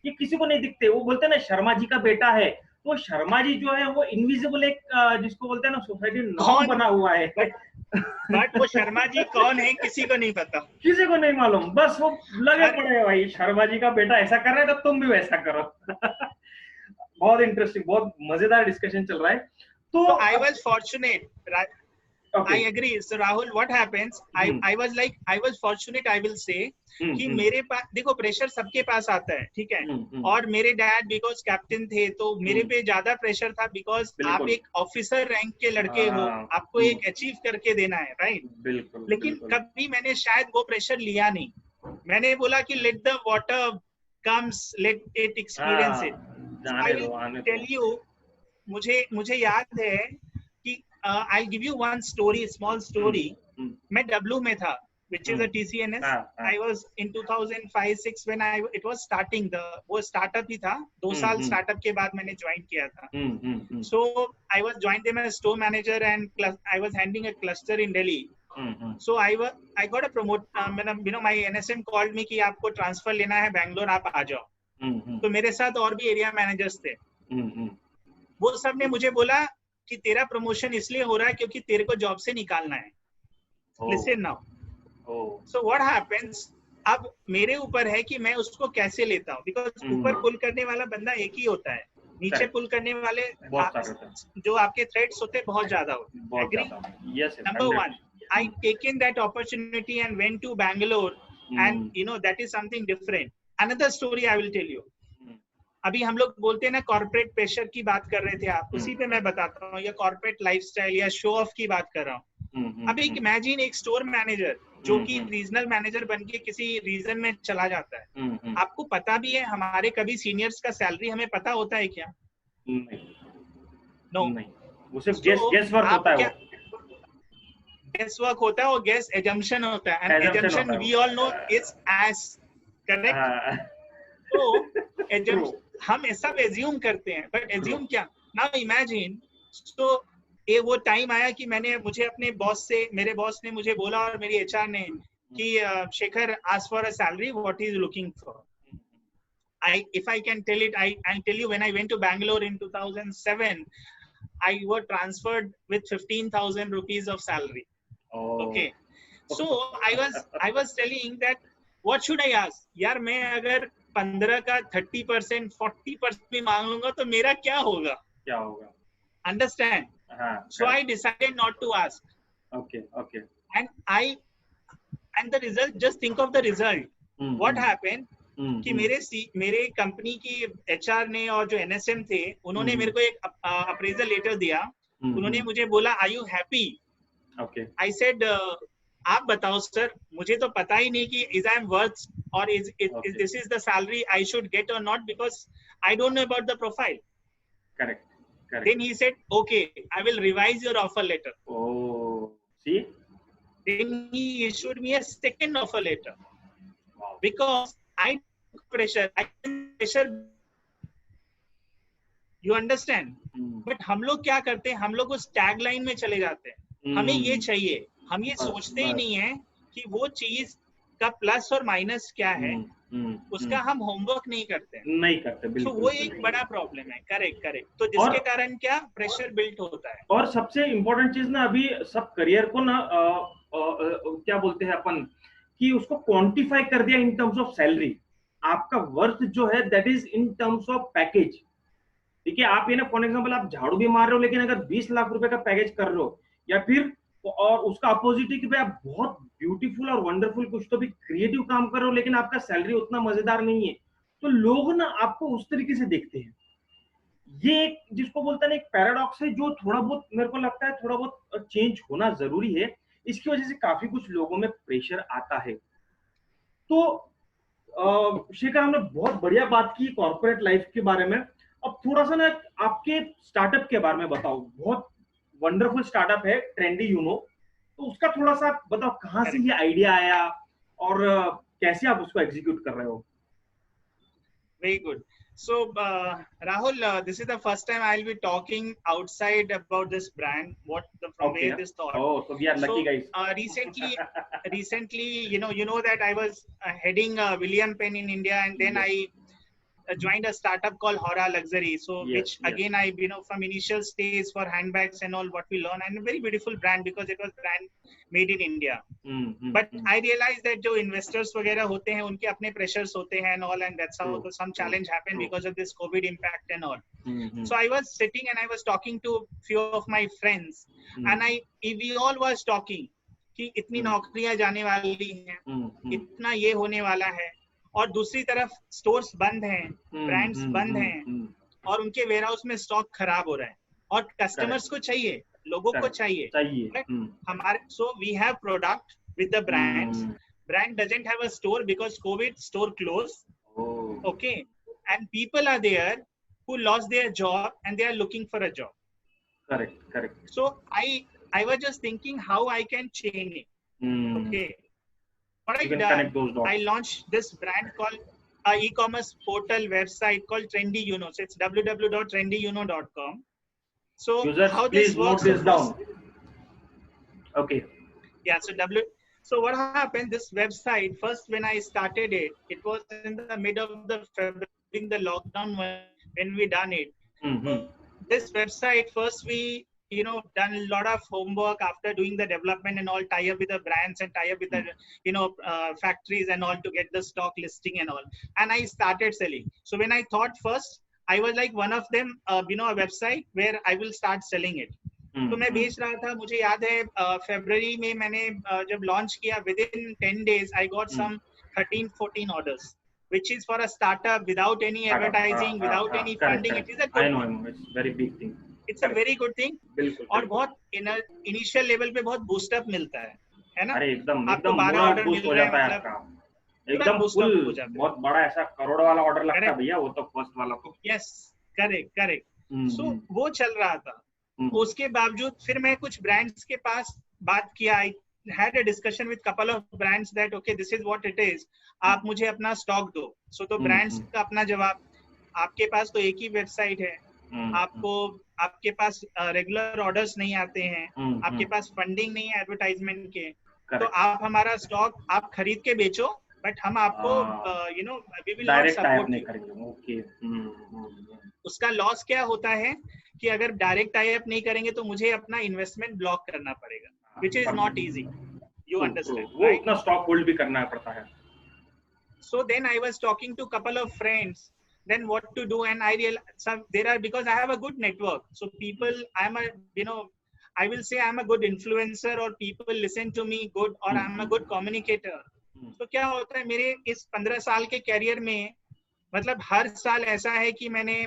[SPEAKER 1] ये किसी को नहीं दिखते। वो बोलते हैं ना, शर्मा जी का बेटा है, तो शर्मा जी जो है वो इनविजिबल एक, जिसको बोलते हैं ना, सोसाइटी नॉर्म बना हुआ है,
[SPEAKER 2] बट वो शर्मा जी कौन है किसी को नहीं पता,
[SPEAKER 1] किसी को नहीं मालूम, बस वो लगे पड़े हैं, भाई शर्मा जी का बेटा ऐसा कर रहा है तो तुम भी वैसा करो। बहुत इंटरेस्टिंग, बहुत मजेदार डिस्कशन चल रहा है। तो
[SPEAKER 2] I was fortunate, I agree. So Rahul, what happens? I was fortunate, I will say, कि मेरे पास, देखो, प्रेशर सबके पास आता है, ठीक है, और मेरे डैड बिकॉज कैप्टन थे तो मेरे पे ज्यादा प्रेशर था, बिकॉज आप एक ऑफिसर रैंक के लड़के हो, आपको एक अचीव करके देना है, राइट। लेकिन कभी मैंने शायद वो प्रेशर लिया नहीं, मैंने बोला कि let the water comes, let it experience it. I will tell you, मुझे याद है कि I'll give you one story, small story. मैं W में था, which is a TCNS. I was in 2005-6 when it was starting, वो startup ही था, 2 साल startup के बाद मैंने join किया था। So I was joined them as store manager and I was handling a cluster in Delhi. So I got a promote, my NSM called me कि आपको transfer लेना है बैंगलोर, आप आ जाओ। तो मेरे साथ और भी area managers थे, वो सब ने मुझे बोला कि तेरा प्रमोशन इसलिए हो रहा है क्योंकि तेरे को जॉब से निकालना है। Listen now. So what happens? अब मेरे ऊपर है कि मैं उसको कैसे लेता हूँ, बिकॉज ऊपर पुल करने वाला बंदा एक ही होता है, नीचे पुल करने वाले जो आपके थ्रेड्स होते हैं बहुत ज्यादा होते हैं। Number one, I taken that opportunity and went to Bangalore, and that is something different. Another story I will tell you. अभी हम लोग बोलते हैं ना कॉर्पोरेट प्रेशर की बात कर रहे थे आप, उसी पे मैं बताता हूँ, या कॉर्पोरेट लाइफस्टाइल या शो ऑफ की बात कर रहा हूँ। अभी इमेजिन एक स्टोर मैनेजर जो कि रीजनल मैनेजर बन के किसी रीजन में चला जाता है, आपको पता भी है, हमारे कभी सीनियर्स का सैलरी हमें पता होता है क्या? नो,
[SPEAKER 1] वो सिर्फ गेस वर्क होता है,
[SPEAKER 2] गेस वर्क होता है और गेस एजम्पशन होता है, and assumption we all know is as correct. तो हम सब एज्यूम करते हैं, बट एज्यूम क्या, नाउ इमेजिन, तो वो टाइम आया कि मुझे अपने बॉस से, मेरे बॉस ने मुझे बोला और मेरी एचआर ने कि Shekhar ask for a salary, what is looking for. if I can tell it, I'll tell you, when I went to Bangalore in 2007, I was transferred with 15,000 rupees of salary.
[SPEAKER 1] Oh.
[SPEAKER 2] Okay. So I was telling that, what should I ask? यार मैं अगर 15 का 30%, 40% भी मांग लूंगा तो मेरा क्या होगा?
[SPEAKER 1] क्या होगा?
[SPEAKER 2] Understand?
[SPEAKER 1] हाँ.
[SPEAKER 2] So I decided not to ask.
[SPEAKER 1] Okay.
[SPEAKER 2] And the result, just think of the result. What happened? कि मेरे कंपनी की HR ने और जो NSM थे, उन्होंने मेरे को एक अप्रेजल लेटर दिया. उन्होंने मुझे बोला, are you happy?
[SPEAKER 1] Okay.
[SPEAKER 2] I said, आप बताओ सर, मुझे तो पता ही नहीं कि is I am worth or is this is the salary I should get or not, because I don't know about the profile.
[SPEAKER 1] Correct.
[SPEAKER 2] Then he said, okay, I will revise your offer letter.
[SPEAKER 1] Oh, see?
[SPEAKER 2] Then he issued me a second offer letter.
[SPEAKER 1] Wow.
[SPEAKER 2] Because I took pressure. You understand? But हम लोग क्या करते हैं? हम लोग उस tag line में चले जाते हैं. हमें ये चाहिए. हम ये सोचते ही नहीं है कि वो चीज का प्लस और माइनस क्या है. उसका हम होमवर्क नहीं करते.
[SPEAKER 1] बिल्कुल.
[SPEAKER 2] तो वो एक बड़ा प्रॉब्लम है. करेक्ट. तो जिसके कारण क्या प्रेशर बिल्ड होता है.
[SPEAKER 1] और सबसे इम्पोर्टेंट चीज ना, अभी सब करियर को ना क्या बोलते हैं अपन, कि उसको क्वांटिफाई कर दिया इन टर्म्स ऑफ सैलरी. आपका वर्थ जो है that is in terms of package. ठीक है, आप ये ना फॉर एग्जांपल आप झाड़ू भी मार रहे हो, लेकिन अगर 20 लाख रुपए का पैकेज कर रहे हो, या फिर और उसका अपोजिट है कि भाई आप बहुत ब्यूटीफुल और वंडरफुल कुछ तो भी क्रिएटिव काम कर रहे हो, लेकिन आपका सैलरी उतना मजेदार नहीं है, तो लोग ना आपको उस तरीके से देखते हैं. ये एक जिसको बोलते हैं एक पैराडॉक्स है, जो थोड़ा बहुत मेरे को लगता है थोड़ा बहुत चेंज होना जरूरी है. इसकी वजह से काफी कुछ लोगों में प्रेशर आता है. तो शेखर, हमने बहुत बढ़िया बात की कॉर्पोरेट लाइफ के बारे में. अब थोड़ा सा ना आपके स्टार्टअप के बारे में बताओ. बहुत वंडरफुल स्टार्टअप है ट्रेंडी यूनो, तो उसका थोड़ा सा बताओ, कहाँ से ये आइडिया आया और कैसे आप उसको एग्जीक्यूट कर रहे हो.
[SPEAKER 2] Very good. So, Rahul, this is the first time I'll be talking outside about this brand. From where this thought.
[SPEAKER 1] Oh, so we are lucky guys.
[SPEAKER 2] Recently, you know that I was heading William Penn in India, and then I joined a startup called Hora Luxury. So, which again I, from initial stage for handbags and all what we learn, and a very beautiful brand because it was brand made in India. But I realized that जो investors वगैरह होते हैं, उनके अपने pressures होते हैं and all, and that's how some challenge happened because of this COVID impact and all. So I was sitting and I was talking to few of my friends, and we all was talking कि इतनी नौकरियां जाने वाली हैं, इतना ये होने वाला है, और दूसरी तरफ स्टोर्स बंद हैं, ब्रांड्स बंद हैं, और उनके वेयरहाउस में स्टॉक खराब हो रहा है, और कस्टमर्स को चाहिए, लोगों को चाहिए. हमारे so we have product with the brands. Brand doesn't have a store because COVID store closed. Okay, and people are there who lost their job and they are looking for a job.
[SPEAKER 1] Correct.
[SPEAKER 2] So I was just thinking how I can change it. Okay. What I done, I launched this brand called e-commerce portal website called Trendy Uno. So it's www.trendyuno.com. So
[SPEAKER 1] users,
[SPEAKER 2] how
[SPEAKER 1] please
[SPEAKER 2] this works?
[SPEAKER 1] Note this down. Okay.
[SPEAKER 2] Yeah. So what happened? This website, first when I started it, it was in the mid of the February, during the lockdown when we done it. This website, first we done a lot of homework after doing the development and all, tie up with the brands and tie up with the factories and all to get the stock listing and all, and I started selling. So when I thought first, I was like one of them, a website where I will start selling it. तो मैं बेच रहा था. मुझे याद है फरवरी में मैंने जब लॉन्च किया, within 10 days I got some 13-14 orders, which is for a startup without any advertising, without any funding. It is a good,
[SPEAKER 1] I know, it's very big thing.
[SPEAKER 2] It's a very good thing. और बहुत initial level पे बहुत boost up मिलता है ना.
[SPEAKER 1] अरे एकदम
[SPEAKER 2] 12 order मिल रहे हैं, मतलब
[SPEAKER 1] एकदम फुल बहुत बड़ा ऐसा करोड़ वाला ऑर्डर लगता है भैया, वो तो फर्स्ट वाला तो.
[SPEAKER 2] Yes, correct. सो वो चल रहा था. उसके बावजूद फिर मैं कुछ ब्रांड्स के पास बात किया. आई had a discussion with couple of brands that okay, this is what it is, आप मुझे अपना स्टॉक दो. सो तो ब्रांड्स का अपना जवाब, आपके पास तो एक ही वेबसाइट है, आपके पास रेगुलर ऑर्डर्स नहीं आते हैं, आपके पास फंडिंग नहीं है एडवर्टाइजमेंट के, तो आप हमारा स्टॉक आप खरीद के बेचो बट हम आपको you know we will not
[SPEAKER 1] direct type
[SPEAKER 2] support
[SPEAKER 1] नहीं
[SPEAKER 2] यू।
[SPEAKER 1] करेंगे, ओके।
[SPEAKER 2] उसका लॉस क्या होता है कि अगर डायरेक्ट टाई अप नहीं करेंगे तो मुझे अपना इन्वेस्टमेंट ब्लॉक करना पड़ेगा, which is not easy, you
[SPEAKER 1] true,
[SPEAKER 2] understand
[SPEAKER 1] वो
[SPEAKER 2] राइट?
[SPEAKER 1] उतना स्टॉक होल्ड भी करना पड़ता है।
[SPEAKER 2] So then I was talking to a couple of friends then what to do, and I realized some there are, because I have a good network, so people, I'm a, you know, I will say I'm a good influencer or people listen to me good, or I'm a good communicator. तो क्या होता है मेरे इस 15 साल के career में, मतलब हर साल ऐसा है कि मैंने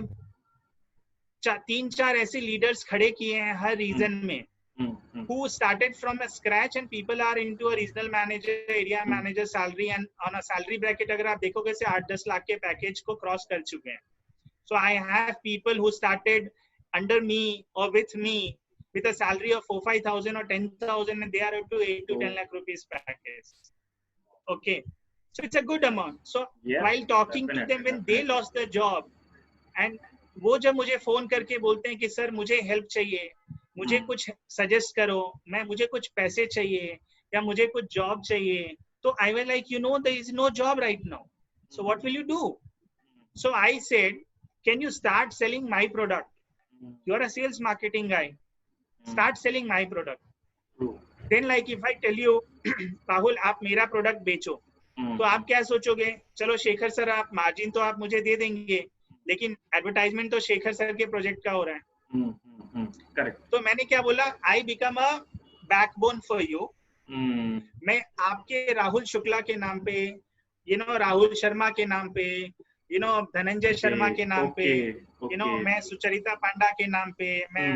[SPEAKER 2] 3-4 ऐसे लीडर्स खड़े किए हैं हर रीजन में, who started from a scratch and people are into a regional manager, area manager salary, and on a salary bracket अगर आप देखोगे से 8-10 लाख के पैकेज को क्रॉस कर चुके हैं. So I have people who started under me or with me with a salary of 4-5,000 or 10,000 and they are up to 8 to 10 lakh rupees package. Okay, so it's a good amount. So
[SPEAKER 1] Yeah,
[SPEAKER 2] while talking to them when they lost their job, and वो जब मुझे phone करके बोलते हैं कि sir मुझे help चाहिए, मुझे कुछ सजेस्ट करो, मुझे कुछ पैसे चाहिए या मुझे कुछ जॉब चाहिए, तो I will like, you know, there is no job right now, so what will you do? So I said, can you start selling my product? You are a sales marketing guy, start selling my product. Then like if I tell you Rahul आप मेरा product बेचो, तो आप क्या सोचोगे? चलो Shekhar sir, आप margin तो आप मुझे दे देंगे, लेकिन एडवर्टाइजमेंट तो शेखर सर के प्रोजेक्ट का हो रहा है.
[SPEAKER 1] करेक्ट.
[SPEAKER 2] तो मैंने क्या बोला, I become a backbone for you. मैं आपके राहुल शुक्ला के नाम पे, यू नो, राहुल शर्मा के नाम पे, यू नो, धनंजय शर्मा के नाम पे, यू नो, मैं सुचरिता पांडा के नाम पे, मैं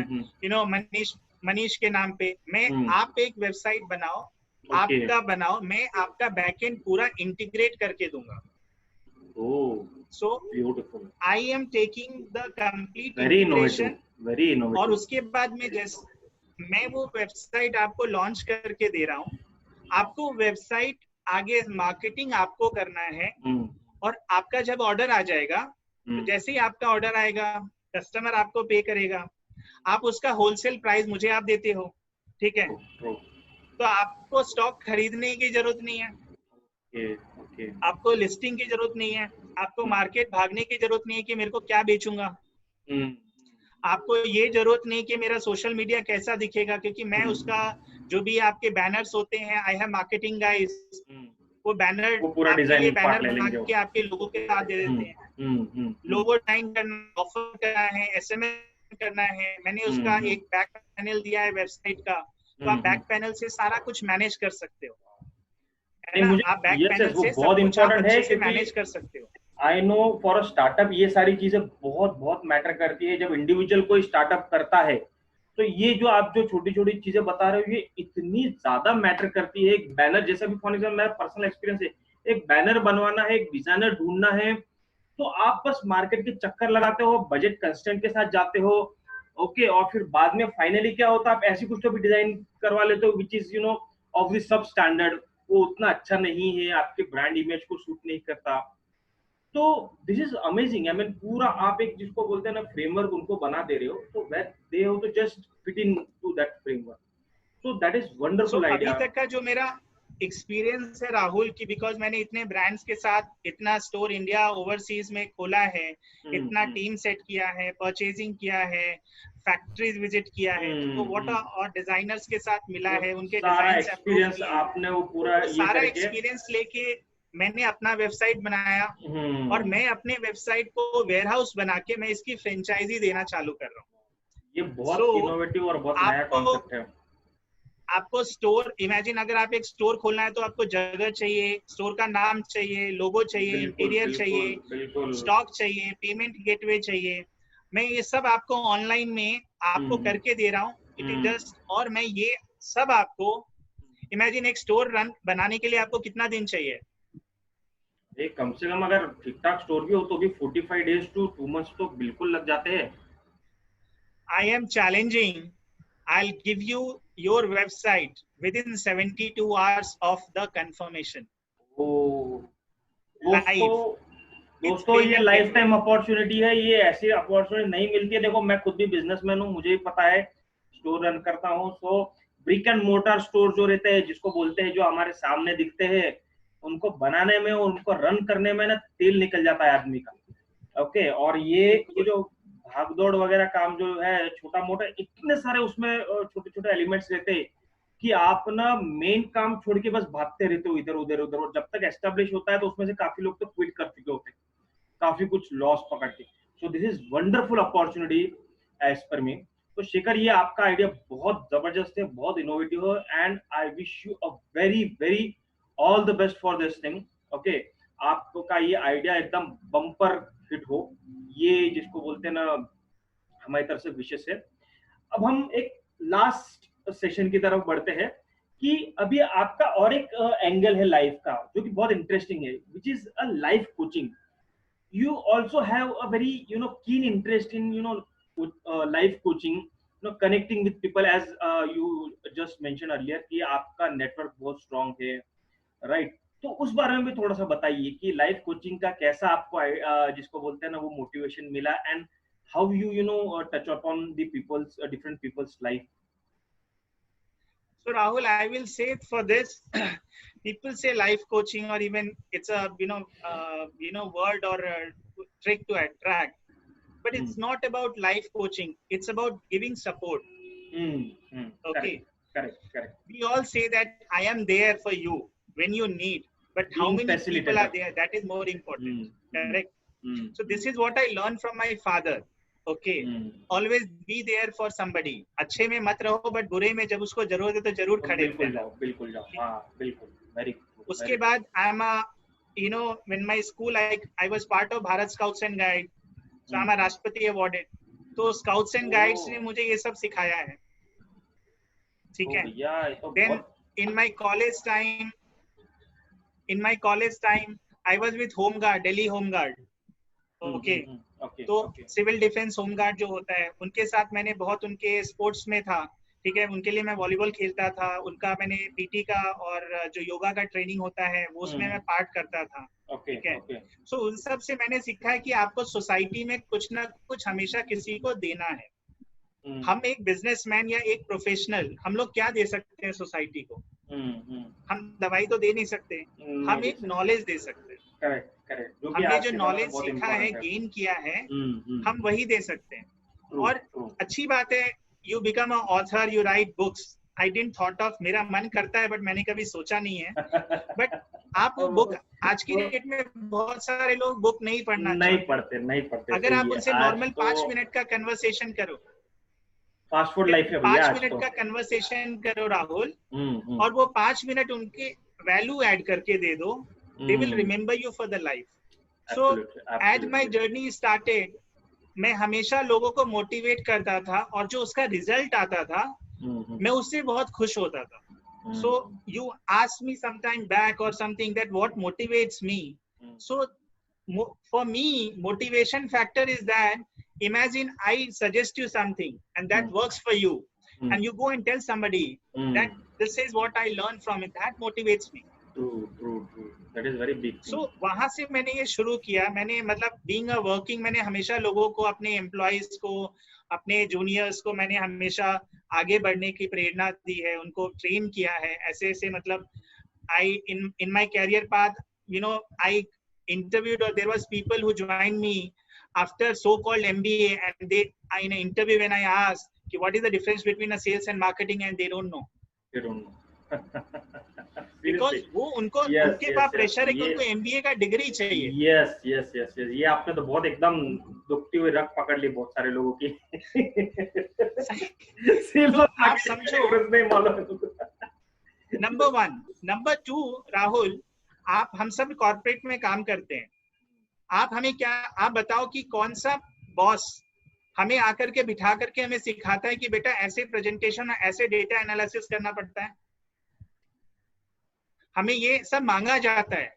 [SPEAKER 2] यू नो मनीष के नाम पे, मैं आप एक वेबसाइट बनाओ, आपका बनाओ, मैं आपका बैकएंड पूरा इंटीग्रेट करके दूंगा. So
[SPEAKER 1] beautiful.
[SPEAKER 2] I am taking the complete
[SPEAKER 1] Very
[SPEAKER 2] integration.
[SPEAKER 1] very innovative.
[SPEAKER 2] और उसके बाद में जैसे मैं वो वेबसाइट आपको लॉन्च करके दे रहा हूँ, आपको वेबसाइट आगे मार्केटिंग आपको करना है, और आपका जब ऑर्डर आ जाएगा, तो जैसे ही आपका ऑर्डर आएगा कस्टमर आपको पे करेगा, आप उसका होलसेल प्राइस मुझे आप देते हो, ठीक है? तो आपको स्टॉक खरीदने की जरूरत नहीं है, आपको लिस्टिंग की जरूरत नहीं है, आपको मार्केट भागने की जरूरत नहीं है कि मेरे को क्या बेचूंगा, आपको ये जरूरत नहीं कि मेरा सोशल मीडिया कैसा दिखेगा, क्योंकि मैं उसका जो भी आपके बैनर्स होते हैं, आई हैव मार्केटिंग गाइस, वो बैनर
[SPEAKER 1] पूरा डिजाइनिंग
[SPEAKER 2] बैनर बना के आपके लोगों के साथ दे देते हैं. लोगो टाइम करना, ऑफर करना है, एसएमएस करना है, मैंने उसका एक बैक पैनल दिया है वेबसाइट का, तो आप बैक पैनल से सारा कुछ मैनेज कर सकते हो. आप बैक पैनल से
[SPEAKER 1] बहुत इम्पोर्टेंट है
[SPEAKER 2] कि मैनेज कर सकते हो.
[SPEAKER 1] I know for a startup ये सारी चीजें बहुत मैटर करती है. जब इंडिविजुअल कोई स्टार्टअप करता है तो ये जो आप जो छोटी छोटी चीजें बता रहे हो ये इतनी ज्यादा मैटर करती है. एक बैनर जैसा भी, फॉर एग्जाम्पल मेरा पर्सनल एक्सपीरियंस है, एक बैनर बनवाना है, एक डिजाइनर ढूंढना है, तो आप बस मार्केट के चक्कर लगाते हो, बजट कंस्टेंट के साथ जाते हो, ओके, और फिर बाद में फाइनली क्या होता है, आप ऐसी कुछ तो भी डिजाइन करवा लेते हो which is you know of the sub standard, वो उतना अच्छा नहीं है, आपके ब्रांड इमेज को सूट नहीं करता. तो this is amazing. I mean पूरा आप एक जिसको बोलते हैं ना फ्रेमवर्क उनको बना दे रहे हो, तो they have to just fit in to that framework. So that is wonderful idea.
[SPEAKER 2] अभी तक का जो मेरा एक्सपीरियंस है राहुल की, बिकॉज मैंने इतने ब्रांड्स के साथ इतना स्टोर इंडिया ओवरसीज में खोला है, इतना टीम सेट किया है, परचेजिंग किया है, फैक्ट्रीज विजिट किया है, तो व्हाट और डिजाइनर्स के साथ मिला है, उनके डिजाइन
[SPEAKER 1] एक्सपीरियंस आपने वो पूरा
[SPEAKER 2] सारा एक्सपीरियंस लेके मैंने अपना वेबसाइट बनाया, और मैं अपने वेबसाइट को वेयरहाउस बना के मैं इसकी फ्रेंचाइजी देना चालू कर रहा हूँ.
[SPEAKER 1] ये बहुत इनोवेटिव और बहुत नया कॉन्सेप्ट है.
[SPEAKER 2] आपको स्टोर इमेजिन, अगर आप एक स्टोर खोलना है तो आपको जगह चाहिए, स्टोर का नाम चाहिए, लोगो चाहिए, इंटीरियर चाहिए, स्टॉक चाहिए, पेमेंट गेटवे चाहिए. मैं ये सब आपको ऑनलाइन में आपको करके दे रहा हूँ. इट इज जस्ट, और मैं ये सब आपको इमेजिन एक स्टोर रन बनाने के लिए आपको कितना दिन चाहिए?
[SPEAKER 1] एक कम से कम अगर ठीक ठाक स्टोर भी हो तो भी 45 days to 2 months तो बिल्कुल लग जाते हैं.
[SPEAKER 2] I am challenging. I'll give you your website within 72 hours of the confirmation.
[SPEAKER 1] दोस्तों ये लाइफ टाइम अपॉर्चुनिटी है. ये ऐसी अपॉर्चुनिटी नहीं मिलती है. देखो मैं खुद भी बिजनेसमैन हूँ, मुझे भी पता है, स्टोर रन करता हूँ. सो ब्रिक एंड मोटर स्टोर जो रहते हैं, जिसको बोलते हैं, जो हमारे सामने दिखते हैं, उनको बनाने में और उनको रन करने में ना तेल निकल जाता है आदमी का। ओके, और ये जो भागदौड़ वगैरह काम जो है छोटा मोटा, इतने सारे उसमें छोटे छोटे एलिमेंट्स रहते हैं कि आप ना मेन काम छोड़ के बस भागते रहते हो इधर उधर उधर, और जब तक एस्टेब्लिश होता है तो उसमें से काफी लोग तो क्विट कर चुके होते हैं, काफी कुछ लॉस पकड़ के। So this is wonderful opportunity as per me. तो शेखर, ये आपका आइडिया बहुत जबरदस्त है, बहुत इनोवेटिव है, and I wish you a very very all the best for this thing. Okay, आपका ये आइडिया एकदम बम्पर हिट हो, ये जिसको बोलते हैं ना, हमारी तरफ से विशेष है। अब हम एक लास्ट सेशन की तरफ बढ़ते हैं कि अभी आपका और एक एंगल है लाइफ का जो कि बहुत इंटरेस्टिंग है, which is a life coaching. You also have a very keen interest in life coaching, connecting with people, as you just mentioned earlier कि आपका नेटवर्क बहुत स्ट्रांग है, राइट? तो उस बारे में भी थोड़ा सा बताइए कि लाइफ कोचिंग का कैसा आपको जिसको बोलते हैं ना वो मोटिवेशन मिला, and how you touch upon the peoples different peoples life.
[SPEAKER 2] So Rahul, I will say for this, people say life coaching, or even it's a word or a trick to attract, but it's not about life coaching. It's about giving support. Okay,
[SPEAKER 1] correct.
[SPEAKER 2] We all say that I am there for you when you need, but how many people are there? That is more important. Correct. So this is what I learned from my father. Okay, always be there for somebody. अच्छे में मत रहो, but बुरे में जब उसको जरूरत है तो जरूर खड़े हो जाओ।
[SPEAKER 1] बिल्कुल जाओ, हाँ बिल्कुल, very good।
[SPEAKER 2] उसके बाद I'm a when my school I was part of Bharat Scouts and Guides, so I'm a राष्ट्रपति awarded। तो Scouts and Guides ने मुझे ये सब सिखाया है, ठीक है। Then in my college time I was with Home Guard, Delhi Home Guard। Okay, तो सिविल डिफेंस होमगार्ड जो होता है उनके साथ मैंने बहुत उनके स्पोर्ट्स में था, ठीक है। उनके लिए मैं वॉलीबॉल खेलता था, उनका मैंने पीटी का और जो योगा का ट्रेनिंग होता है वो उसमें मैं पार्ट करता था, ठीक है। सो उन सब से मैंने सीखा है कि आपको सोसाइटी में कुछ ना कुछ हमेशा किसी को देना है। हम एक बिजनेसमैन या एक प्रोफेशनल, हम लोग क्या दे सकते हैं सोसाइटी को? हम दवाई तो दे नहीं सकते, हम एक नॉलेज दे सकते हैं।
[SPEAKER 1] करेक्ट।
[SPEAKER 2] हमने जो नॉलेज सीखा है, गेन किया है, हम वही दे सकते हैं। और अच्छी बात है, you become a author, you right books. I didn't thought of, मेरा मन करता है बट मैंने कभी सोचा नहीं है। बट आप वो बुक, आज की डेट में बहुत सारे लोग बुक नहीं पढ़ते। अगर आप उनसे नॉर्मल 5 मिनट का कन्वर्सेशन करो,
[SPEAKER 1] फास्ट फूड लाइफ है,
[SPEAKER 2] 5 मिनट का कन्वर्सेशन करो राहुल, और वो 5 मिनट उनके वैल्यू ऐड करके दे दो, they will remember you for the life. So as my journey started, मैं हमेशा लोगों को मोटिवेट करता था, और जो उसका रिजल्ट आता था मैं उससे बहुत खुश होता था। So you asked me sometime back or something that what motivates me. So for me, motivation factor is that, imagine I suggest you something and that works for you, and you go and tell somebody that this is what I learned from it. That motivates me.
[SPEAKER 1] True. That is very big thing.
[SPEAKER 2] So वहां से मैंने ये शुरू किया। मैंने मतलब being a working, मैंने हमेशा लोगों को, अपने एम्प्लॉइज को, अपने जूनियर्स को मैंने हमेशा आगे बढ़ने की प्रेरणा दी है, उनको ट्रेन किया है ऐसे मतलब I in my career path, I interviewed, or there was people who joined me after so-called MBA, and they in an interview when I asked what is the difference between a sales and marketing, and they don't know. Because वो उनको उनके पास pressure है कि उनको MBA का degree चाहिए।
[SPEAKER 1] Yes, ये आपने तो बहुत एकदम दुखती हुई रग पकड़ ली बहुत सारे लोगों की।
[SPEAKER 2] तो आप समझो, नंबर 1। नंबर 2, राहुल, हम सब कॉर्पोरेट में काम करते हैं। आप बताओ कि कौन सा बॉस हमें आकर के बिठा करके हमें सिखाता है कि बेटा ऐसे प्रेजेंटेशन, ऐसे डेटा एनालिसिस करना पड़ता है? हमें ये सब मांगा जाता है,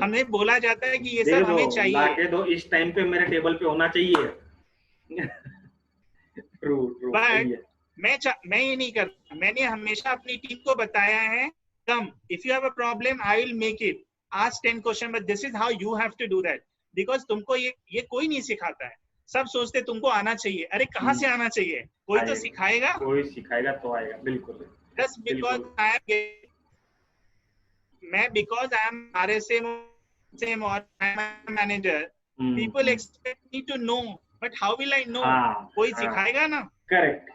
[SPEAKER 2] हमें बोला जाता है कि ये सब हमें चाहिए।
[SPEAKER 1] लाके दो, इस टाइम पे मेरे टेबल पे होना चाहिए। ट्रू।
[SPEAKER 2] मैं ये नहीं करता। मैंने हमेशा अपनी टीम को बताया है, come, if you have a problem I will make it, ask 10 question, but this is how you have to do that. Because तुमको ये कोई नहीं सिखाता है। सब सोचते तुमको आना चाहिए। अरे कहाँ से आना चाहिए? कोई तो सिखाएगा,
[SPEAKER 1] कोई सिखाएगा तो आएगा। बिल्कुल।
[SPEAKER 2] Just because I am because I am RSM same or I am a manager, people expect me to know, but how will I know? कोई सिखाएगा ना.
[SPEAKER 1] करेक्ट.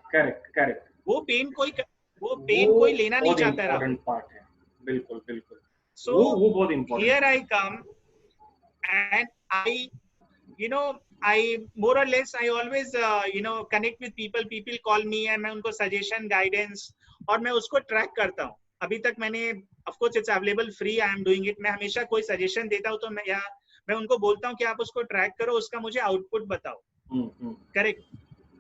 [SPEAKER 2] वो पेन कोई लेना नहीं चाहता है.
[SPEAKER 1] इम्पोर्टेंट पार्ट है. बिल्कुल.
[SPEAKER 2] So
[SPEAKER 1] वो बहुत important.
[SPEAKER 2] here I come and I more or less I always connect with people call me and मैं उनको suggestion guidance और मैं उसको track करता हूँ. अभी तक मैंने of course it's available free, I am doing it. मैं हमेशा कोई suggestion देता हूँ तो मैं उनको बोलता हूँ कि आप उसको track करो, उसका मुझे output बताओ. करेक्ट.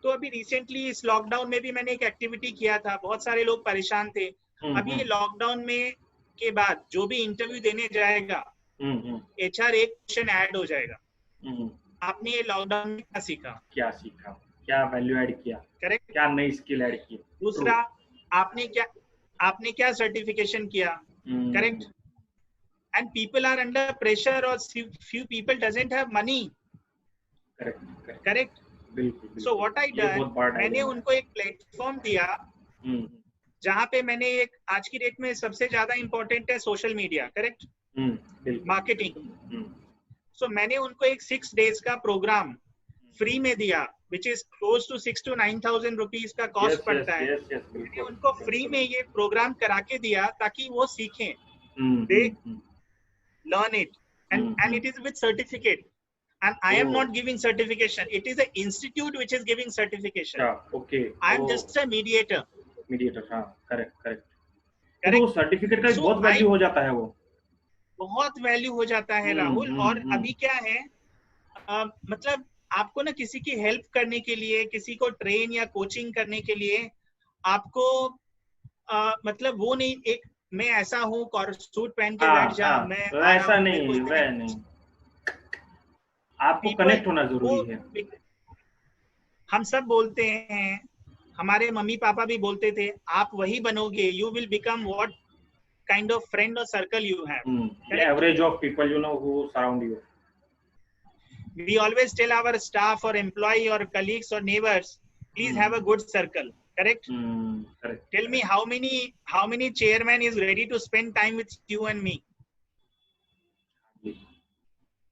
[SPEAKER 2] तो अभी रिसेंटली इस लॉकडाउन में भी मैंने एक एक्टिविटी किया था. बहुत सारे लोग परेशान थे. अभी ये लॉकडाउन में के बाद जो भी इंटरव्यू देने जाएगा HR एक क्वेश्चन ऐड हो जाएगा. आपने ये लॉकडाउन में क्या सीखा,
[SPEAKER 1] क्या वैल्यू ऐड किया,
[SPEAKER 2] करेक्ट,
[SPEAKER 1] क्या नई स्किल ऐड की.
[SPEAKER 2] दूसरा आपने क्या सर्टिफिकेशन किया, correct. And people are under pressure और few people doesn't have money, correct. So what I done, मैंने उनको एक प्लेटफॉर्म दिया जहाँ पे मैंने एक आज की डेट में सबसे ज्यादा इम्पोर्टेंट है सोशल मीडिया, करेक्ट, मार्केटिंग. सो मैंने उनको एक 6 days का प्रोग्राम फ्री में दिया, which is close to 6,000 to 9,000 rupees का कॉस्ट पड़ता है. मैंने उनको फ्री में ये प्रोग्राम करा के दिया ताकि वो सीखें, they learn it and it is with certificate. And I am not giving certification. It is an institute which is giving certification.
[SPEAKER 1] Okay.
[SPEAKER 2] I am just a mediator.
[SPEAKER 1] हाँ, correct. तो वो सर्टिफिकेट का बहुत वैल्यू हो जाता है, वो
[SPEAKER 2] बहुत वैल्यू हो जाता है राहुल. और अभी क्या है, मतलब आपको ना किसी की हेल्प करने के लिए, किसी को ट्रेन या कोचिंग करने के लिए आपको मतलब वो नहीं, एक मैं ऐसा हूँ सूट पहन के बैठ जा, मैं
[SPEAKER 1] ऐसा नहीं, वह नहीं. आपको कनेक्ट होना जरूरी है.
[SPEAKER 2] हम सब बोलते हैं, हमारे मम्मी पापा भी बोलते थे, आप वही बनोगे, you will become what kind of friend और circle you have.
[SPEAKER 1] The average of people who surround you.
[SPEAKER 2] We always tell our staff or employee or colleagues or neighbors, please have a good circle, correct?
[SPEAKER 1] Correct.
[SPEAKER 2] Tell me how many chairman is ready to spend time with you and me?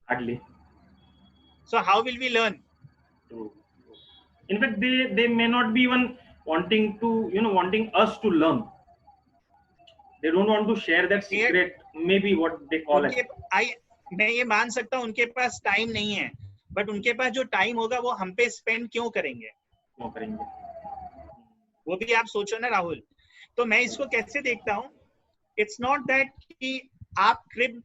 [SPEAKER 1] Hardly.
[SPEAKER 2] So how will we learn?
[SPEAKER 1] True. In fact, they may not be even wanting us to learn. They don't want to share that secret, maybe what they call it.
[SPEAKER 2] मैं ये मान सकता हूँ उनके पास time नहीं है, but उनके पास जो टाइम होगा वो हम पे स्पेंड क्यों करेंगे? वो भी आप सोचो ना राहुल. तो मैं इसको कैसे देखता हूँ, इट्स नॉट दैट कि आप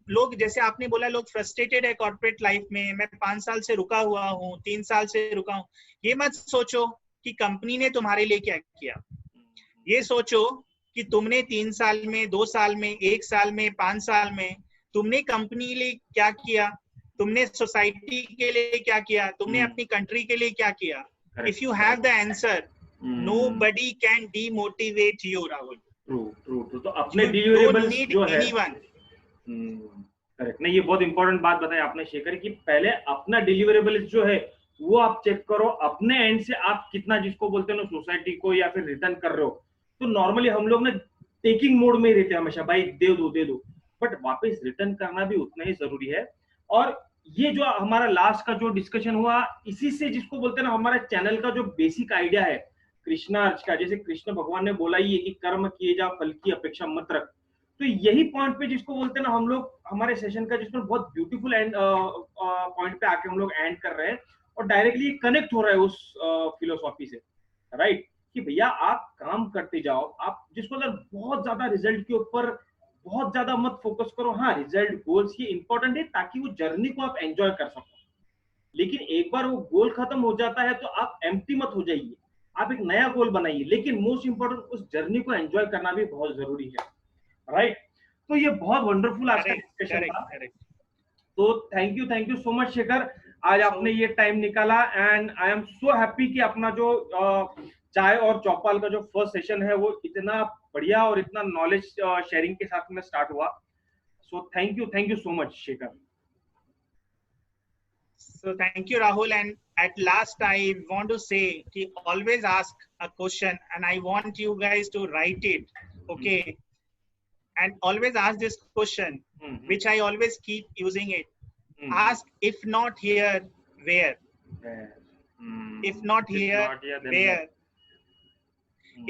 [SPEAKER 2] लोग, जैसे आपने बोला लोग फ्रस्ट्रेटेड है कॉर्पोरेट लाइफ में, मैं 5 साल से रुका हुआ हूँ, 3 साल से रुका हूँ. ये मत सोचो कि कंपनी ने तुम्हारे लिए क्या किया. ये सोचो कि तुमने 3 साल में, 2 साल में, 1 साल में, 5 साल में तुमने कंपनी के लिए क्या किया, तुमने सोसाइटी के लिए क्या किया, तुमने अपनी कंट्री के लिए क्या किया. If you have the answer, nobody can demotivate you, Rahul.
[SPEAKER 1] True. तो अपने डिलीवरेबल्स जो है, करेक्ट. नहीं, ये बहुत इंपॉर्टेंट बात बताई आपने शेखर, कि पहले अपना डिलीवरेबल्स जो है वो आप चेक करो, अपने एंड से आप कितना, जिसको बोलते हैं ना, सोसाइटी को या फिर रिटर्न कर रहे हो. तो नॉर्मली हम लोग ना टेकिंग मोड में ही रहते हैं हमेशा, भाई दे दो, बट वापस रिटर्न करना भी उतना ही जरूरी है. और ये जो हमारा लास्ट का जो डिस्कशन हुआ, इसी से जिसको बोलते हैं ना, हमारा चैनल का जो बेसिक आइडिया है कृष्णार्च का, जैसे कृष्ण भगवान ने बोला ही है कि कर्म किए जा, फल की अपेक्षा मत रख. तो यही पॉइंट पे जिसको बोलते हैं ना, हम लोग हमारे सेशन का जिसमें बहुत ब्यूटीफुल एंड पॉइंट पे आके हम लोग एंड कर रहे हैं, और डायरेक्टली कनेक्ट हो रहा है उस फिलोसॉफी से, राइट, कि भैया आप काम करते जाओ, आप जिसको बहुत ज्यादा रिजल्ट के ऊपर बहुत ज्यादा मत फोकस करो. हाँ, रिजल्ट गोल्स ये इंपॉर्टेंट है ताकि वो जर्नी को आप एंजॉय कर सको, लेकिन एक बार वो गोल खत्म हो जाता है तो आप एम्प्टी मत हो जाइए, आप एक नया गोल बनाइए. लेकिन मोस्ट इंपॉर्टेंट उस जर्नी को एंजॉय करना भी बहुत जरूरी है, राइट. तो ये बहुत वंडरफुल आज का डिस्कशन था. तो thank you so much Shekhar, आज आपने ये टाइम निकाला, and I am so happy कि अपना जो चाय और चौपाल का जो फर्स्ट सेशन है वो इतना बढ़िया और इतना नॉलेज शेयरिंग के साथ में स्टार्ट हुआ. So thank you so much Shekhar.
[SPEAKER 2] So thank you Rahul, and at last I want to say कि always ask a question and I want you guys to write it, okay? and always ask this question, which I always keep using it. Ask, if not here, where?
[SPEAKER 1] Where?
[SPEAKER 2] If not
[SPEAKER 1] If
[SPEAKER 2] here,
[SPEAKER 1] not here, then
[SPEAKER 2] where?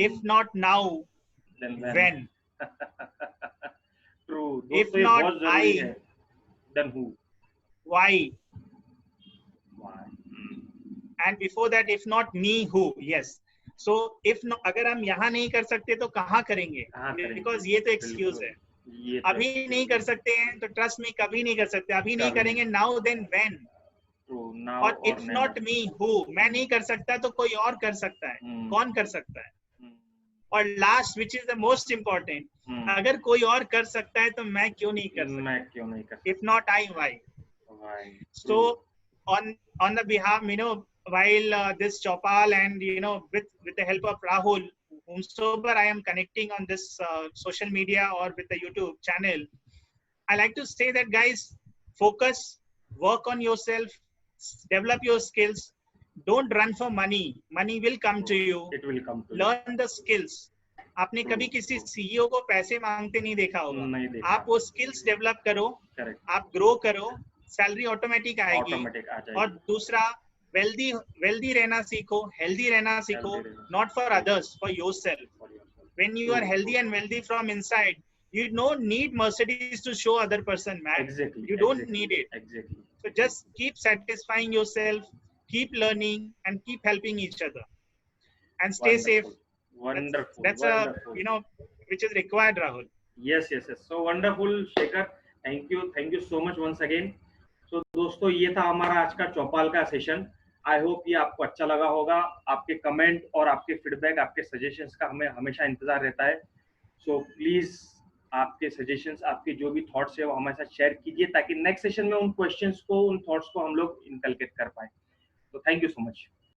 [SPEAKER 2] If not now,
[SPEAKER 1] then
[SPEAKER 2] when?
[SPEAKER 1] True.
[SPEAKER 2] If
[SPEAKER 1] दोस्तों ये
[SPEAKER 2] not
[SPEAKER 1] बहुत जरूरी
[SPEAKER 2] I,
[SPEAKER 1] है. Then who?
[SPEAKER 2] why?
[SPEAKER 1] Why?
[SPEAKER 2] And before that, if not me, who? Yes. So if not, अगर हम यहाँ नहीं कर सकते तो कहाँ करेंगे?
[SPEAKER 1] कहाँ करेंगे?
[SPEAKER 2] Because ये तो excuse
[SPEAKER 1] बिल्कुल.
[SPEAKER 2] है.
[SPEAKER 1] ये तो
[SPEAKER 2] अभी
[SPEAKER 1] excuse
[SPEAKER 2] नहीं
[SPEAKER 1] है.
[SPEAKER 2] कर सकते हैं तो ट्रस्ट में कभी नहीं कर सकते. अभी नहीं
[SPEAKER 1] कभी
[SPEAKER 2] करेंगे, now then when?
[SPEAKER 1] True. Now
[SPEAKER 2] और
[SPEAKER 1] or
[SPEAKER 2] if
[SPEAKER 1] never.
[SPEAKER 2] not me, who? मैं नहीं कर सकता तो कोई और कर सकता है. कौन कर सकता है? और last, which is the most important, अगर कोई और कर सकता है तो मैं क्यों नहीं कर सकता?
[SPEAKER 1] मैं क्यों नहीं कर सकता?
[SPEAKER 2] If not I, why?
[SPEAKER 1] Why?
[SPEAKER 2] So on the behalf, while this Chopal and with the help of Rahul, whomsoever I am connecting on this social media or with the YouTube channel, I like to say that, guys, focus, work on yourself, develop your skills. Don't run for money. Money will come to you.
[SPEAKER 1] It will come to you.
[SPEAKER 2] Learn the skills. आपने कभी किसी CEO को पैसे मांगते नहीं देखा होगा.
[SPEAKER 1] नहीं देखा.
[SPEAKER 2] आप वो स्किल्स डेवलप करो.
[SPEAKER 1] Correct.
[SPEAKER 2] आप ग्रो करो, सैलरी ऑटोमेटिक आएगी.
[SPEAKER 1] Automatic आ जाएगी.
[SPEAKER 2] और दूसरा, वेल्दी रहना सीखो, हेल्दी रहना सीखो. Not for others, for yourself. When you are healthy and wealthy from inside, you don't need Mercedes to show other person, man.
[SPEAKER 1] Exactly.
[SPEAKER 2] You don't need it.
[SPEAKER 1] Exactly.
[SPEAKER 2] So just keep satisfying yourself, keep learning, and keep helping each other. And stay safe.
[SPEAKER 1] Wonderful.
[SPEAKER 2] That's
[SPEAKER 1] wonderful.
[SPEAKER 2] Which is required, Rahul.
[SPEAKER 1] Yes. So wonderful, Shekhar. Thank you so much once again. So दोस्तों, ये था हमारा आज का चौपाल का session. I hope ये आपको अच्छा लगा होगा. आपके कमेंट और आपके फीडबैक, आपके सजेशंस का हमें हमेशा इंतजार रहता है. सो प्लीज आपके सजेशंस, आपके जो भी थॉट्स है वो हमारे साथ शेयर कीजिए, ताकि नेक्स्ट सेशन में उन क्वेश्चंस को, उन थॉट्स को हम लोग इनकलकेट कर पाए. तो थैंक यू सो मच.